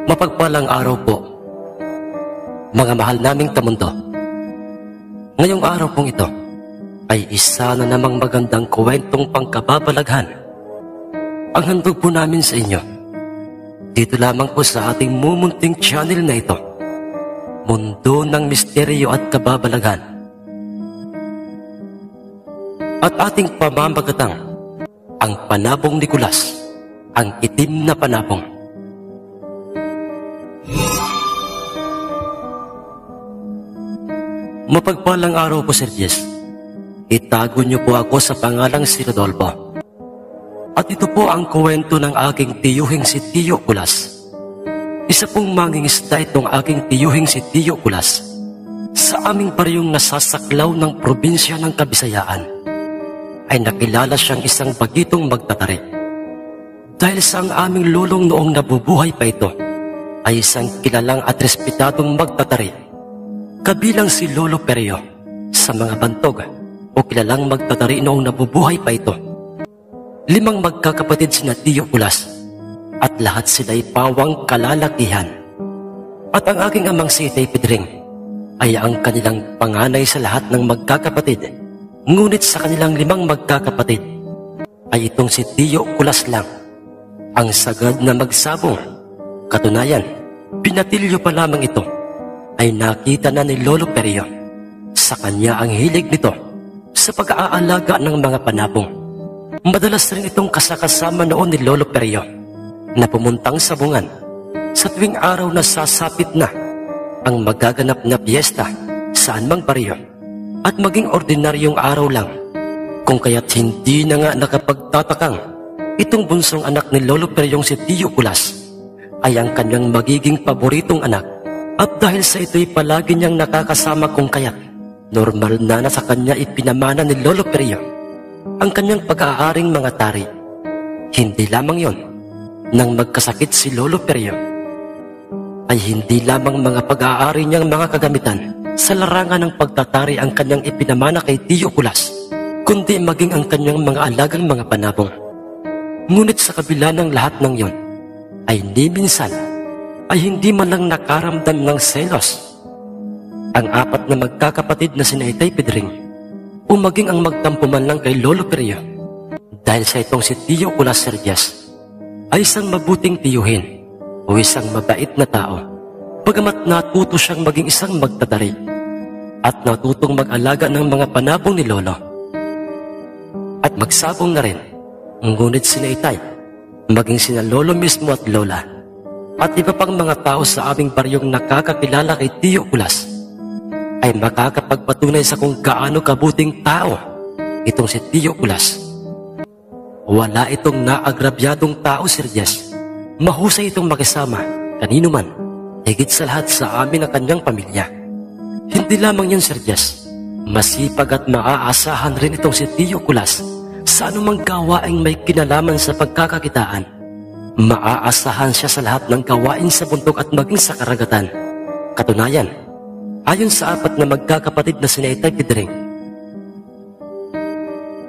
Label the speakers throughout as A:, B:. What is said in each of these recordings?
A: Mapagpalang araw po, mga mahal naming kamundo. Ngayong araw pong ito ay isa na namang magandang kwentong pangkababalaghan ang handog po namin sa inyo. Dito lamang po sa ating mumunting channel na ito, Mundo ng Misteryo at Kababalaghan. At ating pamamagatang ang Panabong Nicolas, ang itim na panabong. Mapagpalang araw po, Sir Jess. Itago niyo po ako sa pangalang si Rodolfo. At ito po ang kwento ng aking tiyuhing si Tiyo Kulas. Isa pong mangingisda itong aking tiyuhing si Tiyo Kulas sa aming baryong nasasaklaw ng probinsya ng Kabisayaan. Ay nakilala siyang isang bagitong magtatari. Dahil sa ang aming lolong noong nabubuhay pa ito ay isang kilalang at respetadong magtatari, kabilang si Lolo Perio sa mga bantog o kilalang magtatari noong nabubuhay pa ito. 5 magkakapatid sina Tiyo Kulas at lahat sila'y pawang kalalakihan. At ang aking amang si Itay Pedring ay ang kanilang panganay sa lahat ng magkakapatid. Ngunit sa kanilang 5 magkakapatid ay itong si Tiyo Kulas lang ang sagad na magsabong. Katunayan, pinatilyo pa lamang ito ay nakita na ni Lolo Perio sa kanya ang hilig nito sa pag-aalaga ng mga panabong. Madalas rin itong kasakasama noon ni Lolo Perio na pumuntang sabungan sa tuwing araw na sasapit na ang magaganap na piyesta saan mang baryo at maging ordinaryong araw lang, kung kaya't hindi na nga nakapagtatakang itong bunsong anak ni Lolo Periong si Tiyo Kulas ay ang kanyang magiging paboritong anak. At dahil sa ito'y palagi niyang nakakasama, kung kaya't normal na sa kanya ipinamana ni Lolo Perio ang kanyang pag-aaring mga tari. Hindi lamang yon, nang magkasakit si Lolo Perio ay hindi lamang mga pag-aari niyang mga kagamitan sa larangan ng pagtatari ang kanyang ipinamana kay Tiyo Kulas, kundi maging ang kanyang mga alagang mga panabong. Ngunit sa kabila ng lahat ng yon ay ni minsan ay hindi man lang nakaramdam ng selos ang 4 na magkakapatid na sina Itay Pedring o maging ang magtampo man lang kay Lolo Perio, dahil sa itong si Tiyo Kulas, Sir Jess, ay isang mabuting tiyuhin o isang mabait na tao, bagamat natuto siyang maging isang magtatari at natutong mag-alaga ng mga panabong ni Lolo at magsabong na rin. Ngunit sina Itay, maging sina Lolo mismo at Lola at iba pang mga tao sa aming baryong nakakakilala kay Tiyo Kulas ay makakapagpatunay sa kung gaano kabuting tao itong si Tiyo Kulas. Wala itong naagrabyadong tao, Sir Jess. Mahusay itong makisama kanino man, higit sa lahat sa amin ang kanyang pamilya. Hindi lamang yun, Sir Jess, masipag at maaasahan rin itong si Tiyo Kulas sa anumang gawaing may kinalaman sa pagkakakitaan. Maaasahan siya sa lahat ng gawain sa bundok at maging sa karagatan. Katunayan, ayon sa 4 na magkakapatid na sina Itay Pedring,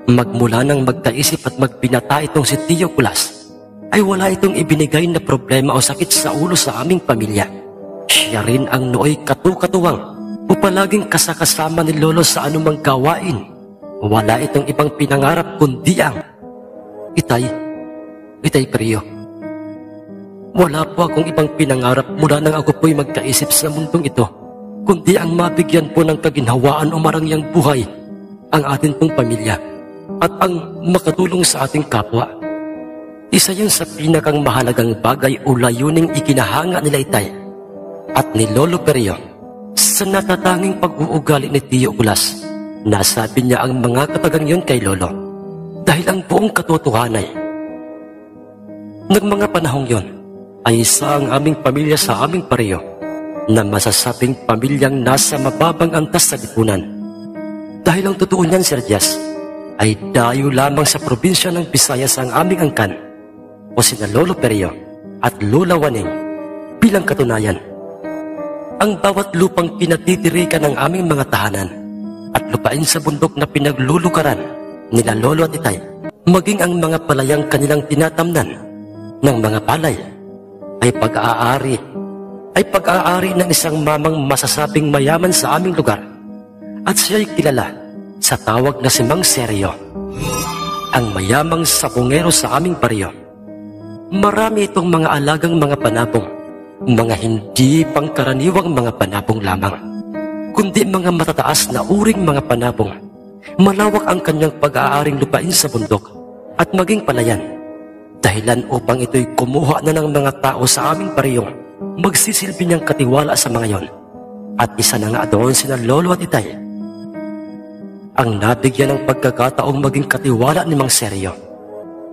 A: magmula nang magkaisip at magbinata itong si Tiyo Kulas, ay wala itong ibinigay na problema o sakit sa ulo sa aming pamilya. Siya rin ang nooy katukatuwang o palaging kasakasama ni Lolo sa anumang gawain. Wala itong ibang pinangarap kundi ang Itay Perio. Wala po akong ibang pinangarap mula nang ako po'y magkaisip sa mundong ito, kundi ang mabigyan po ng kaginhawaan o marangyang buhay ang atin pong pamilya at ang makatulong sa ating kapwa. Isa yun sa pinakang mahalagang bagay o layuning ikinahanga nila Itay at ni Lolo Perio sa natatanging pag-uugali ni Tiyo Kulas. Nasabi niya ang mga katagang yun kay Lolo dahil ang buong katotohanan ng mga panahong yon ay isa ang aming pamilya sa aming pareho na masasabing pamilyang nasa mababang antas sa lipunan. Dahil ang totoo niyan, Sir Jess, ay dayo lamang sa probinsya ng Visayas ang aming angkan o sina Lolo Perio at Lola Waning. Bilang katunayan, ang bawat lupang pinatitirikan ng aming mga tahanan at lupain sa bundok na pinaglulukaran nila Lolo at Itay maging ang mga palayang kanilang tinatamnan ng mga palay ay pag-aari ng isang mamang masasabing mayaman sa aming lugar, at siya'y kilala sa tawag na si Mang Seryo, ang mayamang sabongero sa aming baryo. Marami itong mga alagang mga panabong, mga hindi pangkaraniwang mga panabong lamang, kundi mga matataas na uring mga panabong. Malawak ang kanyang pag-aaring lupain sa bundok at maging palayan, dahilan upang ito'y kumuha na ng mga tao sa aming baryo. Magsisilbi niyang katiwala sa mga yon, at isa na nga doon sina Lolo at Itay ang nabigyan ng pagkakataong maging katiwala ni Mang Seryo.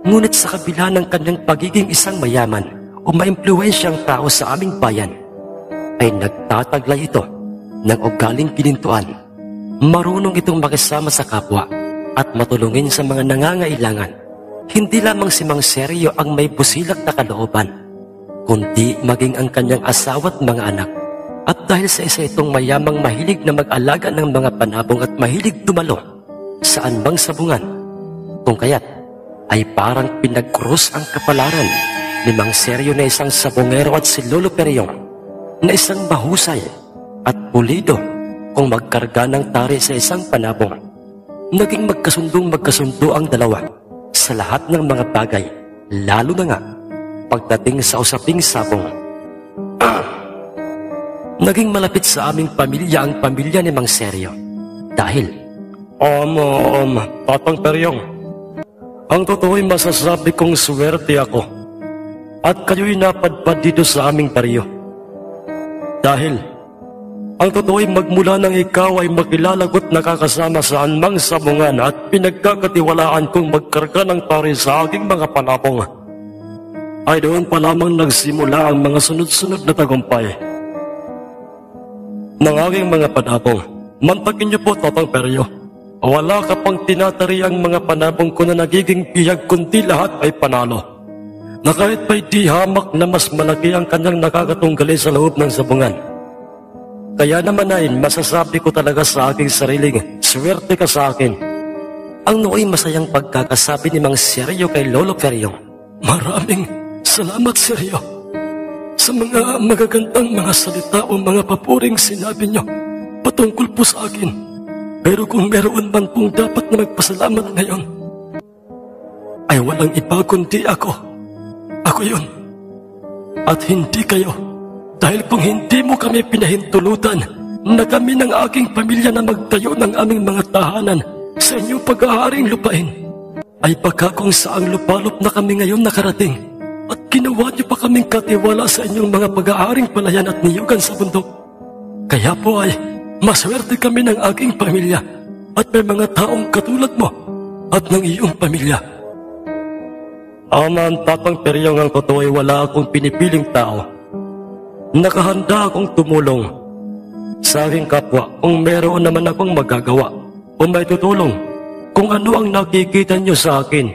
A: Ngunit sa kabila ng kanyang pagiging isang mayaman o maimpluwensyang tao sa aming bayan, ay nagtataglay ito ng ugaling kinintuan. Marunong itong makisama sa kapwa at matulungin sa mga nangangailangan. Hindi lamang si Mang Seryo ang may busilak na kalooban, kundi maging ang kanyang asawa at mga anak. At dahil sa isa itong mayamang mahilig na mag-alaga ng mga panabong at mahilig dumalo saan mang sabungan, kung kaya't ay parang pinag-krus ang kapalaran ni Mang Seryo na isang sabongero at si Lolo Peryong na isang mahusay at pulido kung magkarga ng tari sa isang panabong. Naging magkasundo ang dalawa sa lahat ng mga bagay, lalo na nga pagdating sa usaping sabong. Naging malapit sa aming pamilya ang pamilya ni Mang Seryo dahil Tatang Peryong, ang totoo'y masasabi kong swerte ako at kayo'y napadpad dito sa aming baryo. Dahil ang totoo'y magmula nang ikaw ay makilalagot nakakasama sa anmang sabungan at pinagkakatiwalaan kong magkarga ng tari sa aking mga panabong, ay doon pa lamang nagsimula ang mga sunod-sunod na tagumpay ng aking mga panabong. Mantakin niyo po, Tatang Peryo, wala ka pang tinatari ang mga panabong ko na nagiging bihag, kundi lahat ay panalo, na kahit pa'y di hamak na mas malaki ang kanyang nakakatunggali sa loob ng sabungan. Kaya naman ay masasabi ko talaga sa aking sariling, swerte ka sa akin. Ang nooy masayang pagkakasabi ni Mang Seryo kay Lolo Peryong. Maraming salamat, Seryo, sa mga magagandang mga salita o mga papuring sinabi niyo patungkol po sa akin. Pero kung meron man pong dapat na magpasalamat ngayon, ay walang iba kundi ako. Ako yun. At hindi kayo. Dahil kung hindi mo kami pinahintulutan na kami ng aking pamilya na magtayo ng aming mga tahanan sa inyong pag-aaring lupain, ay baka kung saang lupalop na kami ngayon nakarating at ginawa niyo pa kaming katiwala sa inyong mga pag-aaring palayan at niyugan sa bundok. Kaya po ay maswerte kami ng aking pamilya at may mga taong katulad mo at ng iyong pamilya. Aman, Tatang Peryong, ang totoo ay wala akong pinipiling tao. Nakahanda akong tumulong sa aking kapwa kung meron naman akong magagawa o may tutulong. Kung ano ang nakikita niyo sa akin,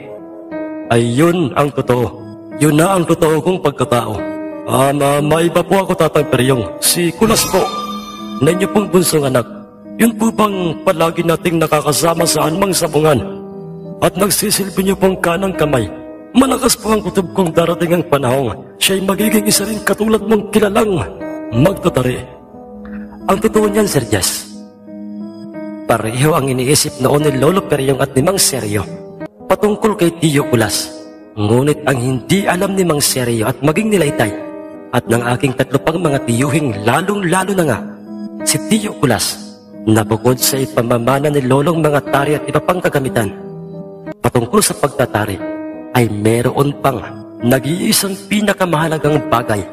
A: ay yun ang totoo. Yun na ang totoo kong pagkatao. May iba po ako, Tatang Peryong. Si Kulas po, na inyo pong bunsong anak. Yun po bang palagi nating nakakasama sa anumang sabungan at nagsisilbi niyo pong kanang kamay? Malakas po ang kutob kong darating ang panahong siya'y magiging isa rin katulad mong kilalang magtatari. Ang totoo niyan, Sir Jas, pareho ang iniisip noon ni Lolo Peryong at ni Mang Seryo patungkol kay Tiyo Kulas. Ngunit ang hindi alam ni Mang Seryo at maging nila Itay at ng aking tatlo pang mga tiyuhing, lalong-lalo na nga si Tiyo Kulas, na bukod sa ipamamana ni Lolong mga tari at iba pang kagamitan patungkol sa pagtatari, ay meron pang nag-iisang pinakamahalagang bagay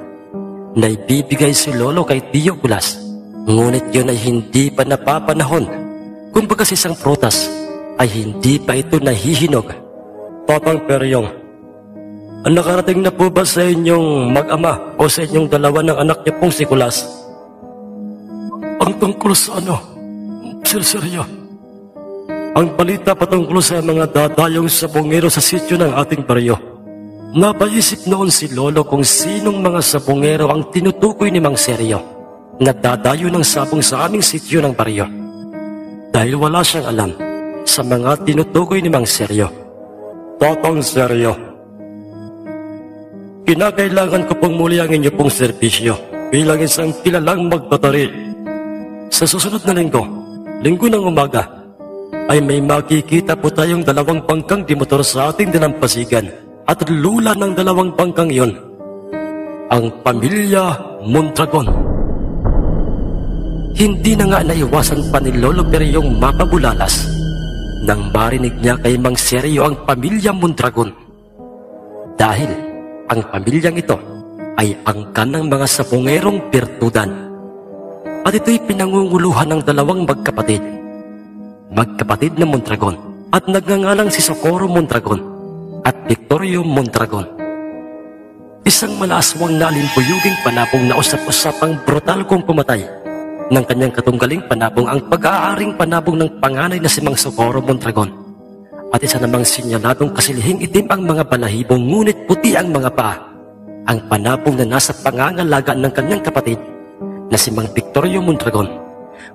A: na ibibigay si Lolo kay Tiyo Kulas. Ngunit yun ay hindi pa napapanahon. Kumbaga sa isang prutas ay hindi pa ito nahihinog. Tatang Peryong, nakarating na po ba sa inyong mag-ama o sa inyong dalawa ng anak niyo pong si Kulas ang tungkol sa Sir Seryo? Ang balita patungkol sa mga dadayong sabongero sa sityo ng ating baryo. Napaisip noon si Lolo kung sinong mga sabongero ang tinutukoy ni Mang Seryo na dadayo ng sabong sa aming sityo ng baryo. Dahil wala siyang alam sa mga tinutukoy ni Mang Seryo. Tatang Seryo. Kinakailangan ko pong muli ang inyo pong serbisyo bilang isang kilalang magtatari. Sa susunod na linggo ng umaga, ay may makikita po tayong 2 bangkang dimotor sa ating dalampasigan at lula ng 2 bangkang iyon, ang pamilya Mondragon. Hindi na nga naiwasan pa ni Lolo Peryong mapabulalas nang marinig niya kay Mang Seryo ang pamilya Mondragon. Dahil ang pamilyang ito ay angkan ng mga sapungerong birtudan. At ito'y pinangunguluhan ng 2 magkapatid na Mondragon at nagngangalang si Socorro Mondragon at Victorio Mondragon. Isang malaswang na alimpuyuging panabong na usap-usapang brutal kong pumatay ng kanyang katunggaling panabong ang pag-aaring panabong ng panganay na si Mang Socorro Mondragon. At isa namang sinyaladong kasilihing itim ang mga balahibong ngunit puti ang mga paa, ang panabong na nasa pangangalagaan ng kanyang kapatid na si Mang Victorio Mondragon.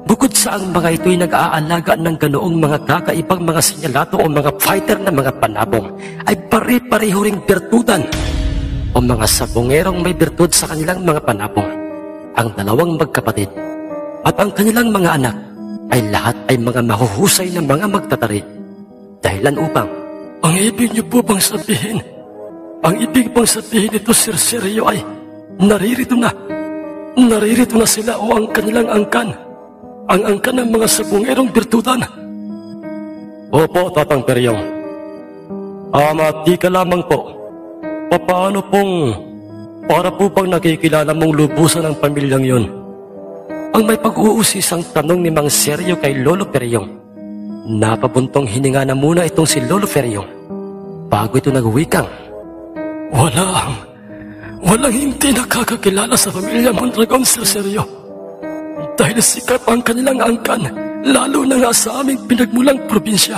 A: Bukod sa ang mga ito'y nag-aalaga ng ganoong mga kakaibang mga sinyalado o mga fighter na mga panabong, ay pare-pareho ring birtudan o mga sabongerong may birtud sa kanilang mga panabong. Ang 2 magkapatid at ang kanilang mga anak ay lahat ay mga mahuhusay na mga magtatari. Dahilan upang, ang ibig niyo po bang sabihin? Ang ibig bang sabihin nito, Sir Seryo, ay naririto na sila o ang kanilang angkan? Ang angkan ng mga sabongerong birtudan? Opo, Tatang Peryong. Di ka lamang po. Paano para po bang nakikilala mong lubusan ng pamilyang yon? Ang may pag-uusisang tanong ni Mang Seryo kay Lolo Peryong. Napabuntong hininga na muna itong si Lolo Peryong bago ito nagwikang, Walang hindi nakakakilala sa pamilya Mondragon, Sir Seryo. Dahil sikat ang kanilang angkan, lalo na nga sa aming pinagmulang probinsya.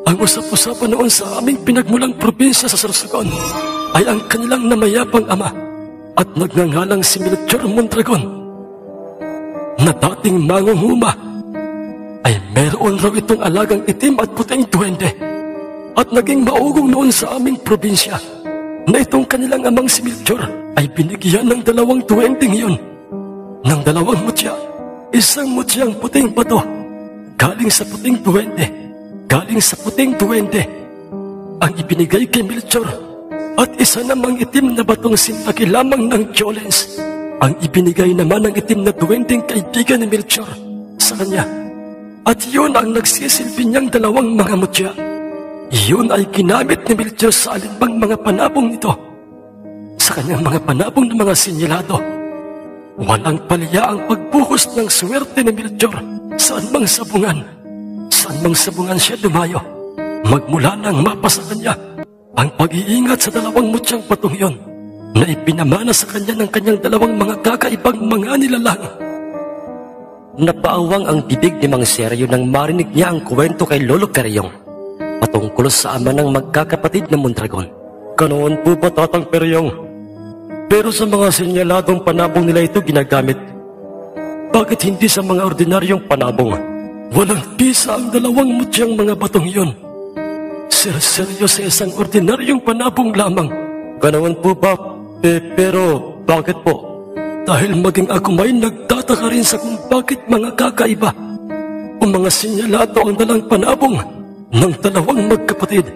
A: Ang usap-usapan noon sa aming pinagmulang probinsya sa Sorsogon ay ang kanilang namayapang ama at nagngangalang si Melchor Mondragon, na dating mangunguma, ay meron raw itong alagang itim at puting duwende at naging maugong noon sa aming probinsya, na itong kanilang amang si Melchor ay binigyan ng 2 duwendeng iyon ng 2 mutya. Isang mutyang puting bato galing sa puting duwende ang ibinigay kay Melchor, at isa namang itim na batong sintaki lamang ng Jolens ang ibinigay naman ng itim na duwendeng kaibigan ni Melchor sa kanya. At yun ang nagsisilbi niyang 2 mga mutya. Yun ay ginamit ni Melchor sa alinbang mga panabong nito. Sa kanyang mga panabong ng mga sinyalado, walang palya ang pagbuhos ng swerte ni Melchor saan mang sabungan siya dumayo. Magmula nang mapasa kanya ang pag-iingat sa 2 mutyang patong yon na ipinamana sa kanya ng kanyang 2 mga kakaibang mga nilalang. Napaawang ang bibig ni Mang Seryo nang marinig niya ang kwento kay Lolo Peryong patungkol sa ama ng magkakapatid na Mondragon. Ganoon po ba, Tatang Peryong? Pero sa mga sinyaladong panabong nila ito ginagamit, bakit hindi sa mga ordinaryong panabong? Walang bisa ang 2 mutyang mga batong iyon. Sir Seryo, sa isang ordinaryong panabong lamang. Ganoon po ba? Pero bakit po? Dahil maging ako may nagtataka rin sa kung bakit mga kakaiba o mga sinyalado ang dalang panabong ng 2 magkapatid.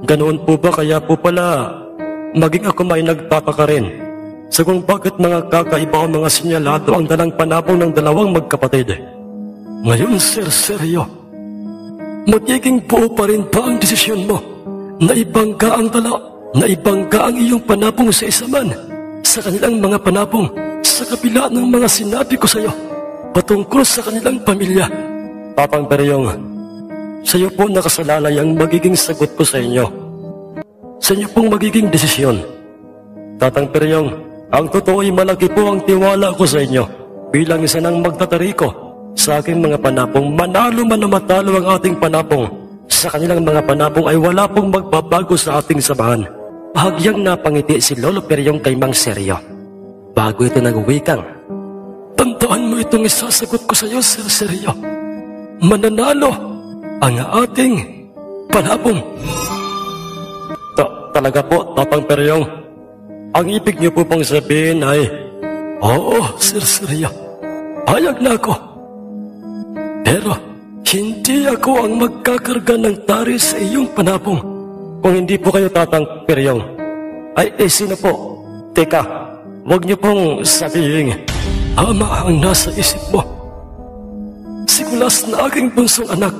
A: Ganoon po ba? Kaya po pala maging ako may nagtataka rin sa kung bakit mga kakaiba o mga sinyalado ang dalang panabong ng 2 magkapatid. Ngayon, Sir Seryo, magiging buo pa rin ba ang desisyon mo na ibangga ang iyong panabong sa isa man sa kanilang mga panabong, sa kabila ng mga sinabi ko sa iyo patungkol sa kanilang pamilya? Tatang Peryong, sa iyo po nakasalalay ang magiging sagot ko sa inyo. Sa inyo pong magiging desisyon. Tatang Peryong, ang totoo ay malaki po ang tiwala ko sa inyo bilang isa ng magtatari ko sa aking mga panabong. Manalo man o matalo ang ating panabong, sa kanilang mga panabong ay wala pong magbabago sa ating samahan. Bahagyang napangiti si Lolo Peryong kay Mang Seryo bago ito nagwikang, tandaan mo itong isasagot ko sa iyo, Sir Seryo. Mananalo ang ating panabong. talaga po, Tatang Peryong. Ang ibig niyo po pong sabihin ay, oo, Sir Seryo, payag na ako. Pero, hindi ako ang magkakarga ng tari sa iyong panabong. Kung hindi po kayo, Tatang Peryong, ay sino po? Teka, huwag niyo pong sabihin, tama ang nasa isip mo. Si Kulas na aking bunsong anak,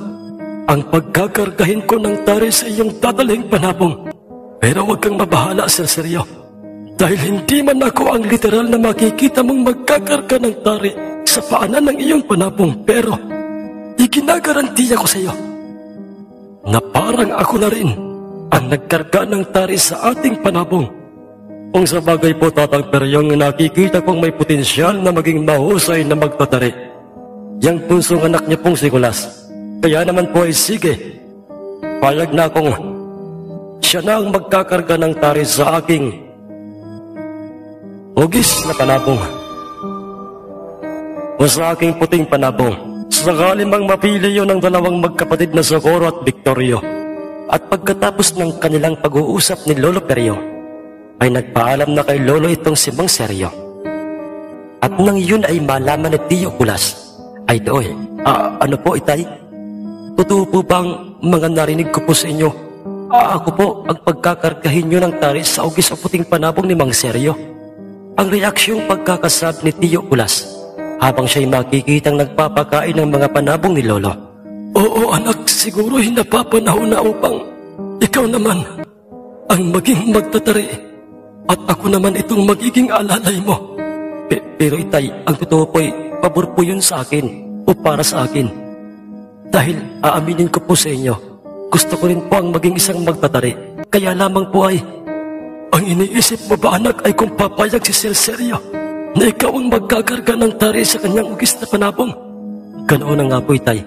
A: ang pagkakargahin ko ng tari sa iyong dadalhin panabong. Pero huwag kang mabahala, Sir Seryo. Dahil hindi man ako ang literal na makikita mong magkakarga ng tari sa paanan ng iyong panabong. Pero, iginagarantiya ko sa iyo na parang ako na rin ang nagkarga ng tari sa ating panabong. Kung sa bagay po, Tatang Peryong, nakikita kong may potensyal na maging mahusay na magtatari. Yang punsong anak niya pong si Kulas. Kaya naman po ay sige, payag na akong siya na ang magkakarga ng tari sa aking hugis na panabong o sa aking puting panabong. Sakali mang mapili yun ng dalawang magkapatid na Socorro at Victorio. At pagkatapos ng kanilang pag-uusap ni Lolo Peryong, ay nagpaalam na kay Lolo itong si Mang Seryo. At nang yun ay malaman ni Tio Kulas, ay doy, ano po, Itay? Totoo po bang mga narinig ko po sa inyo? Ako po ang pagkakargahin nyo ng tari sa ugis o puting panabong ni Mang Seryo. Ang reaksyong pagkakasab ni Tio Kulas habang siya'y makikitang nagpapakain ng mga panabong ni Lolo. Oo anak, siguro'y napapanahon na upang ikaw naman ang maging magtatari at ako naman itong magiging alalay mo. Pero Itay, ang totoo po'y pabor po yun sa akin o para sa akin. Dahil aaminin ko po sa inyo, gusto ko rin po ang maging isang magtatari. Kaya lamang po ay, ang iniisip mo ba anak ay kung papayag si Sir Seryo na ikaw ang magkakarga ng tari sa kanyang ugis na panabong? Ganoon na nga po, Itay.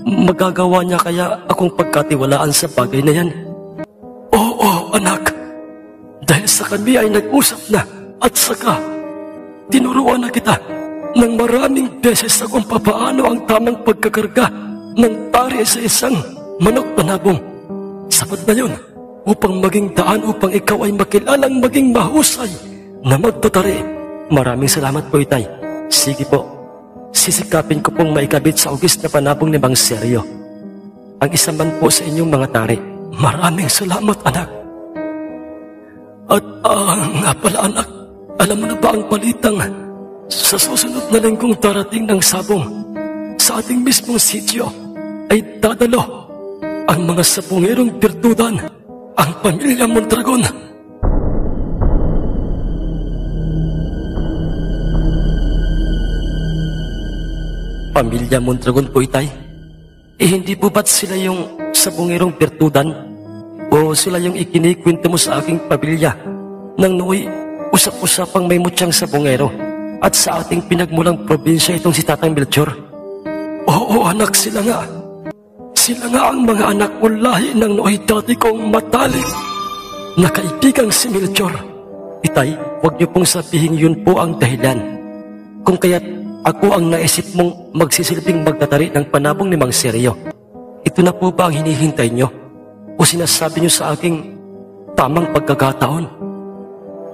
A: Magagawa niya kaya akong pagkatiwalaan sa bagay na yan? Oo, anak. Dahil sa kami ay nag-usap na at saka tinuruan na kita ng maraming beses sa kung papaano ang tamang pagkakarga ng tari sa isang manok panabong. Sapat na yun upang maging daan upang ikaw ay makilalang maging mahusay na magtatari. Maraming salamat po, Itay. Sige po, sisikapin ko pong maikabit sa ugis na panabong ni Mang Seryo ang isa man po sa inyong mga tari. Maraming salamat, anak. At nga pala, anak, alam mo na ba ang balitang sa susunod na linggong darating ng sabong sa ating mismong sityo ay dadalo ang mga sabongerong birtudan, ang pamilya Mondragon? Pamilya Mondragon po, Itay? Hindi po ba't sila yung sabongerong birtudan? O sila yung ikinikwento mo sa aking pamilya nang nooy usap-usapang may mutyang sabongero at sa ating pinagmulang probinsya itong si Tatang Melchor? Oo anak, sila nga. Sila nga ang mga anak o lahi ng nooy dati kong matalik na kaibigang si Melchor. Itay, huwag niyo pong sabihin yun po ang dahilan kung kaya't ako ang naisip mong magsisilbing magtatari ng panabong ni Mang Seryo. Ito na po ba ang hinihintay niyo? O sinasabi niyo sa aking tamang pagkakataon?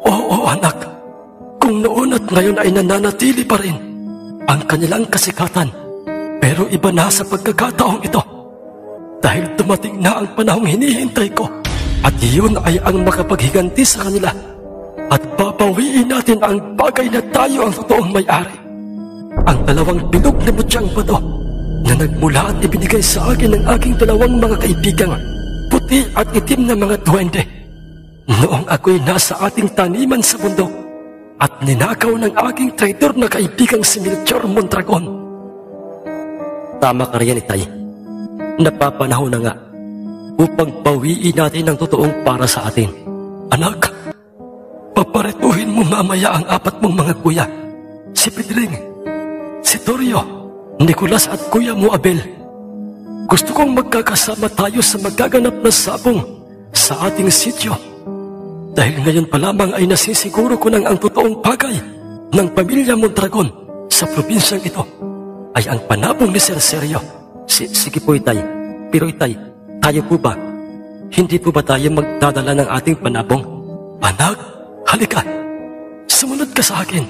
A: Oo anak, kung noon at ngayon ay nananatili pa rin ang kanilang kasikatan, pero iba na sa pagkakataong ito. Dahil dumating na ang panahong hinihintay ko at iyon ay ang makapaghiganti sa kanila at babawiin natin ang bagay na tayo ang totoong may-ari. Ang dalawang bilog na mutyang bato na nagmula at ibinigay sa akin ng aking dalawang mga kaibigang puti at itim na mga duwende noong ako'y nasa ating taniman sa bundok at ninakaw ng aking traitor na kaibigang si Melchor Mondragon. Tama ka riyan, Itay. Napapanahon na nga upang bawiin natin ang totoong para sa atin. Anak, paparituhin mo mamaya ang apat mong mga kuya, si Pedring, si Torio, Nicolas at Kuya mo Abel. Gusto kong magkakasama tayo sa magaganap na sabong sa ating sityo. Dahil ngayon pa lamang ay nasisiguro ko ng ang totoong bagay ng pamilya Mondragon sa probinsyang ito ay ang panabong ni Sir Seryo. Sige po, Itay. Pero Itay, tayo po ba Hindi po ba tayo magdadala ng ating panabong? Anak, halika. Sumunod ka sa akin.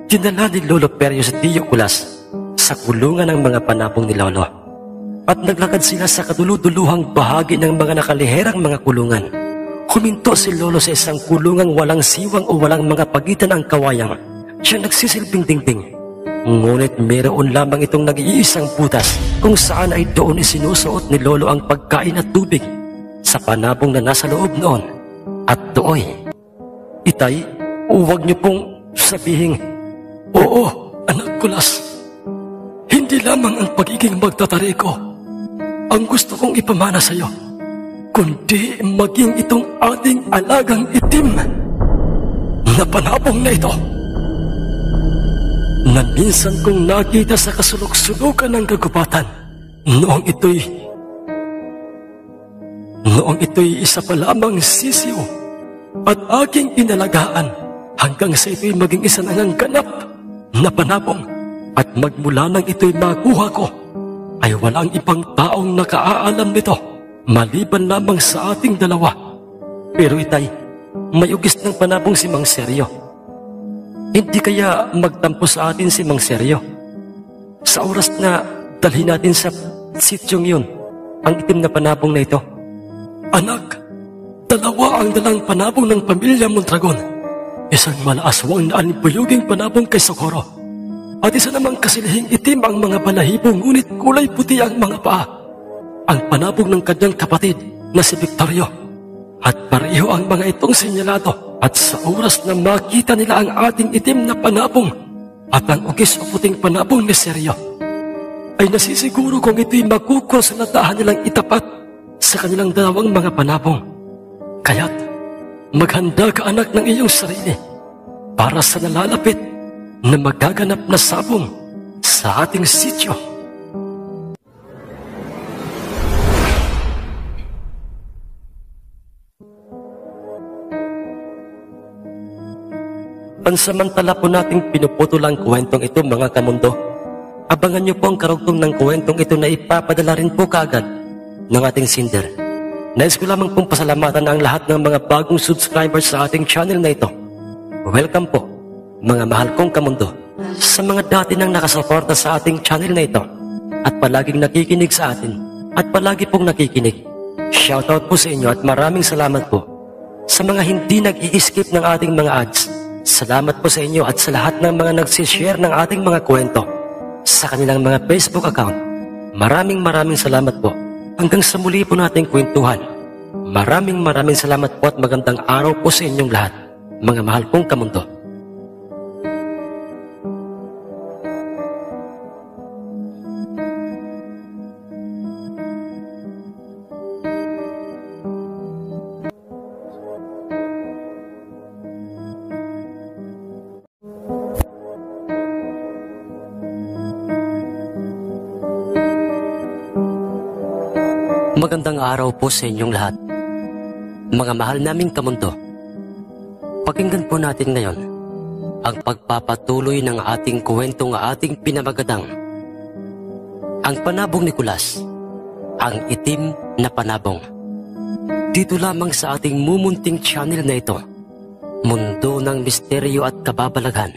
A: Dinala ni Lolo Perio si Tio Kulas sa kulungan ng mga panabong ni Lolo. At naglakad sila sa kaduluduluhang bahagi ng mga nakaliherang mga kulungan. Huminto si Lolo sa isang kulungang walang siwang o walang mga pagitan ang kawayang. Siya nagsisilbing dingding. Ngunit mayroon lamang itong nag-iisang butas kung saan ay doon isinusuot ni Lolo ang pagkain at tubig sa panabong na nasa loob noon. At dooy, Itay, huwag niyo pong sabihin, oo, anak Kulas. Hindi lamang ang pagiging magtatari ko ang gusto kong ipamana sa iyo, kundi maging itong ating alagang itim na panabong na ito na minsan kong nakita sa kasulok-sulukan ng kagubatan. Noong ito'y isa pa lamang sisiw at aking inalagaan hanggang sa ito'y maging isa ng ganap na panabong. At magmula nang ito'y makuha ko, ay walang ibang taong nakaaalam nito maliban lamang sa ating dalawa. Pero Itay, may ugis ng panabong si Mang Seryo. Hindi kaya magtampo sa atin si Mang Seryo? Sa oras na dalhin natin sa sityong yun, ang itim na panabong na ito. Anak, dalawa ang dalang panabong ng pamilya Mondragon. Isang malaaswang na alipuyuging panabong kay Socorro. At isa namang kasilihing itim ang mga balahibo, ngunit kulay puti ang mga paa. Ang panabong ng kanyang kapatid na si Victorio. At pareho ang mga itong sinyalado. At sa oras na makita nila ang ating itim na panabong at ang ugis o puting panabong ni Seryo, ay nasisiguro kung ito'y makukonsulatahan nilang itapat sa kanilang dalawang mga panabong. Kaya't maghanda ka anak ng iyong sarili para sa nalalapit na magaganap na sabong sa ating sityo. Pansamantala po nating pinuputol ang kwentong ito mga kamundo. Abangan niyo po ang karugtong ng kwentong ito na ipapadala rin po kaagad ng ating Cinder. Nais ko lamang pong pasalamatan ang lahat ng mga bagong subscribers sa ating channel na ito. Welcome po, mga mahal kong kamundo, sa mga dati nang nakasuporta sa ating channel na ito at palaging nakikinig sa atin at palagi pong nakikinig. Shoutout po sa inyo at maraming salamat po. Sa mga hindi nag-i-skip ng ating mga ads, salamat po sa inyo at sa lahat ng mga nagsishare ng ating mga kwento sa kanilang mga Facebook account. Maraming salamat po. Hanggang sa muli po nating kwentuhan. Maraming salamat po at magandang araw po sa inyong lahat, mga mahal kong kamundo. Magandang araw po sa inyong lahat, mga mahal naming kamundo. Pakinggan po natin ngayon ang pagpapatuloy ng ating kwentong ating pinamagatang Ang Panabong ni Kulas, ang itim na panabong. Dito lamang sa ating mumunting channel na ito, Mundo ng Misteryo at Kababalaghan.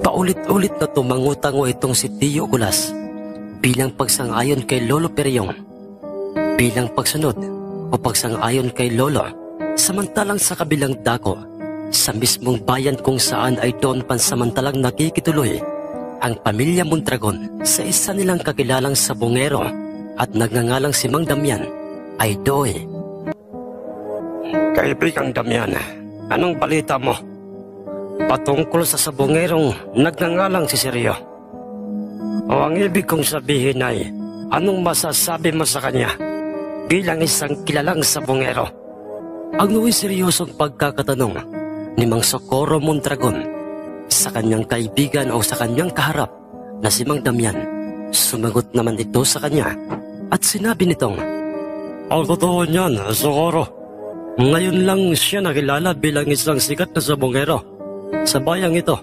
A: Paulit-ulit na tumango-tango itong si Tio Kulas bilang pagsang-ayon kay Lolo Periong, bilang pagsunod o pagsang-ayon kay Lolo, samantalang sa kabilang dako, sa mismong bayan kung saan ay doon pansamantalang nakikituloy ang pamilya Mondragon sa isa nilang kakilalang sabongero at nagngangalang si Mang Damian, ay doy. Kaibigang Damian, anong balita mo patungkol sa sabongerong nagngangalang si Seryo? O ang ibig kong sabihin ay, anong masasabi mo sa kanya bilang isang kilalang sabongero? Ang nuwi seryosong pagkakatanong ni Mang Socorro Mondragon sa kanyang kaibigan o sa kanyang kaharap na si Mang Damian, sumagot naman ito sa kanya at sinabi nitong, ang totoo niyan, Socorro, ngayon lang siya nakilala bilang isang sikat na sabongero sa bayang ito.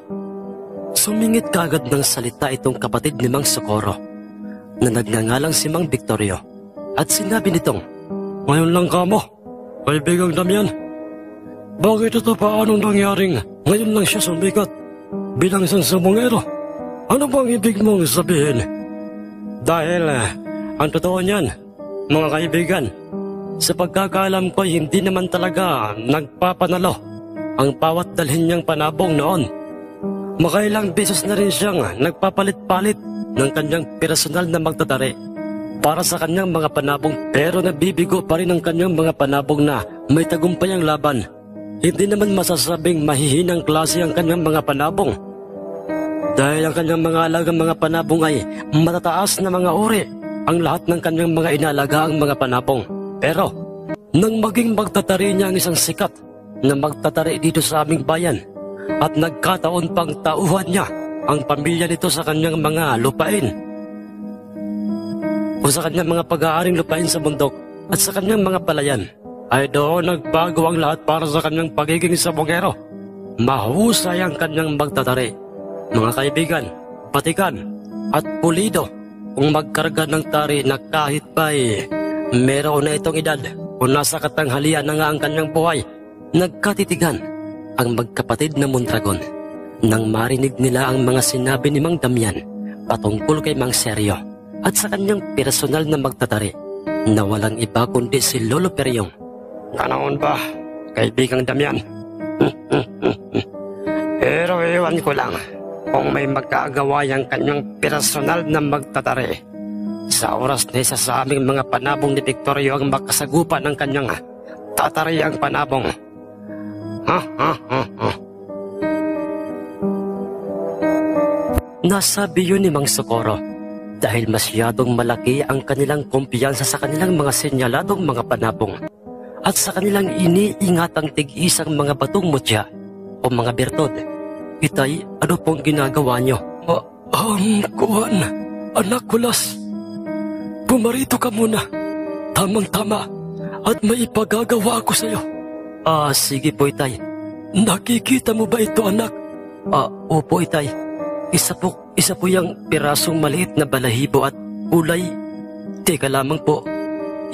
A: Sumingit kaagad ng salita itong kapatid ni Mang Socorro na nagngangalang si Mang Victorio at sinabi nitong, "Ngayon lang ka mo, kaibigang Damian. Bakit ito paanong nangyaring ngayon lang siya sumikat bilang isang sabongero? Ano bang ibig mong sabihin?" Dahil ang totoo niyan, mga kaibigan, sa pagkakaalam ko hindi naman talaga nagpapanalo ang bawat dalhin niyang panabong noon. Makailang beses na rin siyang nagpapalit-palit ng kanyang personal na magtatari para sa kanyang mga panabong, pero nabibigo pa rin ang kanyang mga panabong na may tagumpay ang laban. Hindi naman masasabing mahihinang klase ang kanyang mga panabong dahil ang kanyang mga alagang mga panabong ay matataas na mga uri ang lahat ng kanyang mga inalagaang mga panabong. Pero nang maging magtatari niya ang isang sikat na magtatari dito sa aming bayan at nagkataon pang tauhan niya ang pamilya nito sa kanyang mga lupain o sa kanyang mga pag-aaring lupain sa bundok at sa kanyang mga palayan, ay doon nagbago ang lahat para sa kanyang pagiging sabongero. Mahusay ang kanyang magtatari, mga kaibigan, patikan at pulido kung magkarga ng tari na kahit pa'y meron na itong edad o nasa katanghalian na nga ang kanyang buhay. Nagkatitigan ang magkapatid na Mondragon nang marinig nila ang mga sinabi ni Mang Damian patungkol kay Mang Seryo at sa kanyang personal na magtatari na walang iba kundi si Lolo Peryong. "Ganoon ba, kaibigang Damian? Pero iwan ko lang kung may magkagawa ang kanyang personal na magtatari. Sa oras na isa sa aming mga panabong ni Victorio ang makasagupan ng kanyang tatariang panabong." Nasabi yun ni Mang Socorro dahil masyadong malaki ang kanilang kumpiyansa sa kanilang mga senyaladong mga panabong at sa kanilang iniingatang tig-isang mga batong mutya o mga bertod. "Itay, ano pong ginagawa niyo?" Kuwan, anak Kulas. Pumarito ka muna. Tamang-tama at may ipagagawa ako sa'yo." Sige po, Itay." "Nakikita mo ba ito, anak?" Opo, Itay. Isa po yung pirasong maliit na balahibo at kulay. Teka lamang po,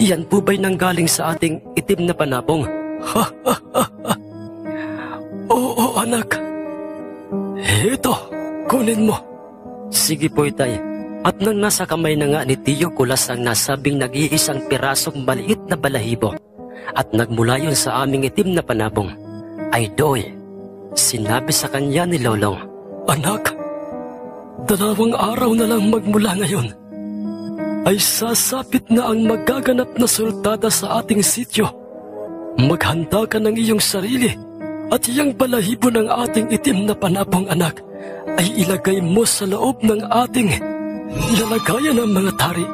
A: iyan po ba'y nanggaling sa ating itim na panabong?" "Oo, anak. Ito, kunin mo." "Sige po, Itay." At nang nasa kamay na nga ni Tiyo Kulas ang nasabing nag-iisang pirasong maliit na balahibo at nagmula yun sa aming itim na panabong, ay doy, sinabi sa kanya ni Lolong, "Anak, 2 araw na lang magmula ngayon ay sasapit na ang magaganap na sultada sa ating sityo. Maghanda ka ng iyong sarili at iyang balahibo ng ating itim na panabong, anak, ay ilagay mo sa loob ng ating lalagayan ng mga tari.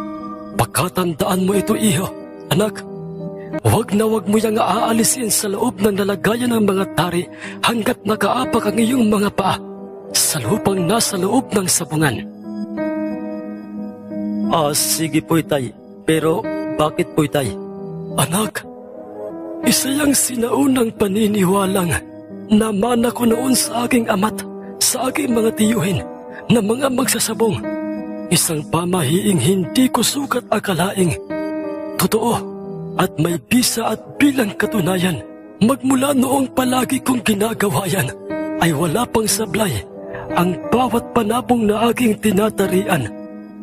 A: Pagkatandaan mo ito, iho, anak. Huwag na huwag mo yang aalisin sa loob ng lalagayan ng mga tari hanggat nakaapak ang iyong mga paa sa lupang nasa loob ng sabungan." Sige po, Itay. Pero bakit po, Itay?" "Anak, isa yang sinaunang paniniwalang namana ko noon sa aking ama't sa aking mga tiyuhin na mga magsasabong. Isang pamahiing hindi ko sukat akalaing totoo at may bisa at bilang katunayan. Magmula noong palagi kong ginagawa yan ay wala pang sablay ang bawat panabong na aking tinatarian.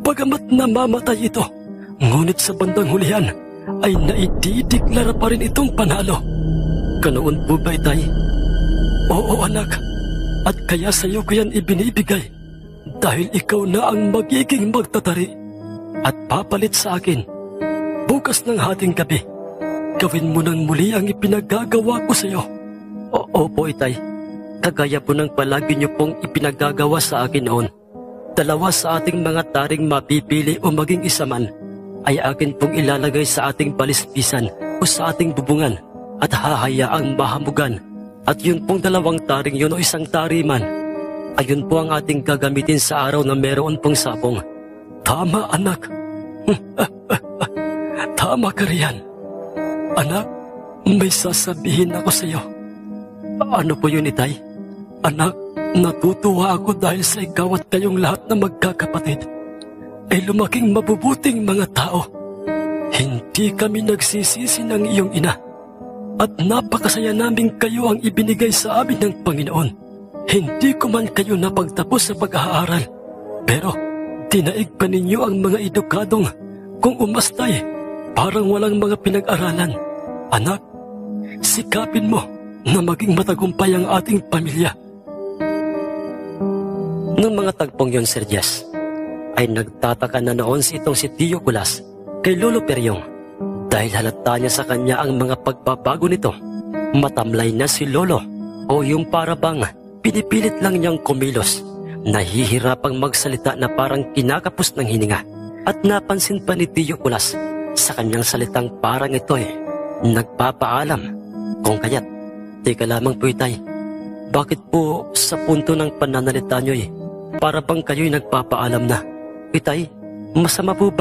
A: Bagamat namamatay ito, ngunit sa bandang hulihan ay naidideklara pa rin itong panalo." "Ganoon po ba, Itay?" "Oo, anak. At kaya sa iyo ko yan ibinibigay dahil ikaw na ang magiging magtatari at papalit sa akin. Bukas ng hating gabi, gawin mo nang muli ang ipinagagawa ko sa iyo." Opo, Itay. Kagaya po ng palagi niyo pong ipinagagawa sa akin noon. 2 sa ating mga taring mapipili o maging isa man ay akin pong ilalagay sa ating balispisan o sa ating bubungan at hahayaang mahamugan. At yun pong 2 taring yun o isang tari man, ayun po ang ating gagamitin sa araw na meron pong sabong. Tama, anak. Tama ka riyan. Anak, may sasabihin ako sa iyo. Ano po yun, Itay? Anak,
B: Natutuwa ako dahil sa ikaw at kayong lahat na magkakapatid ay lumaking mabubuting mga tao. Hindi kami nagsisisi ng iyong ina at napakasaya naming kayo ang ibinigay sa amin ng Panginoon. Hindi ko man kayo napagtapos sa pag-aaral, pero dinaig pa ninyo ang mga edukadong kung umastay parang walang mga pinag-aralan. Anak, sikapin mo na maging matagumpay ang ating pamilya.
A: Nung mga tagpong yon, Sir Jess, ay nagtataka na noon itong si Tio Kulas kay Lolo Peryong dahil halata niya sa kanya ang mga pagbabago nito. Matamlay na si Lolo o yung parabang pinipilit lang niyang kumilos, nahihirapang magsalita na parang kinakapos ng hininga. At napansin pa ni Tio Kulas sa kanyang salitang parang ito nagpapaalam. Kung kaya't, teka lamang po itay, bakit po sa punto ng pananalita niyo para bang kayo'y nagpapaalam na? Itay, masama po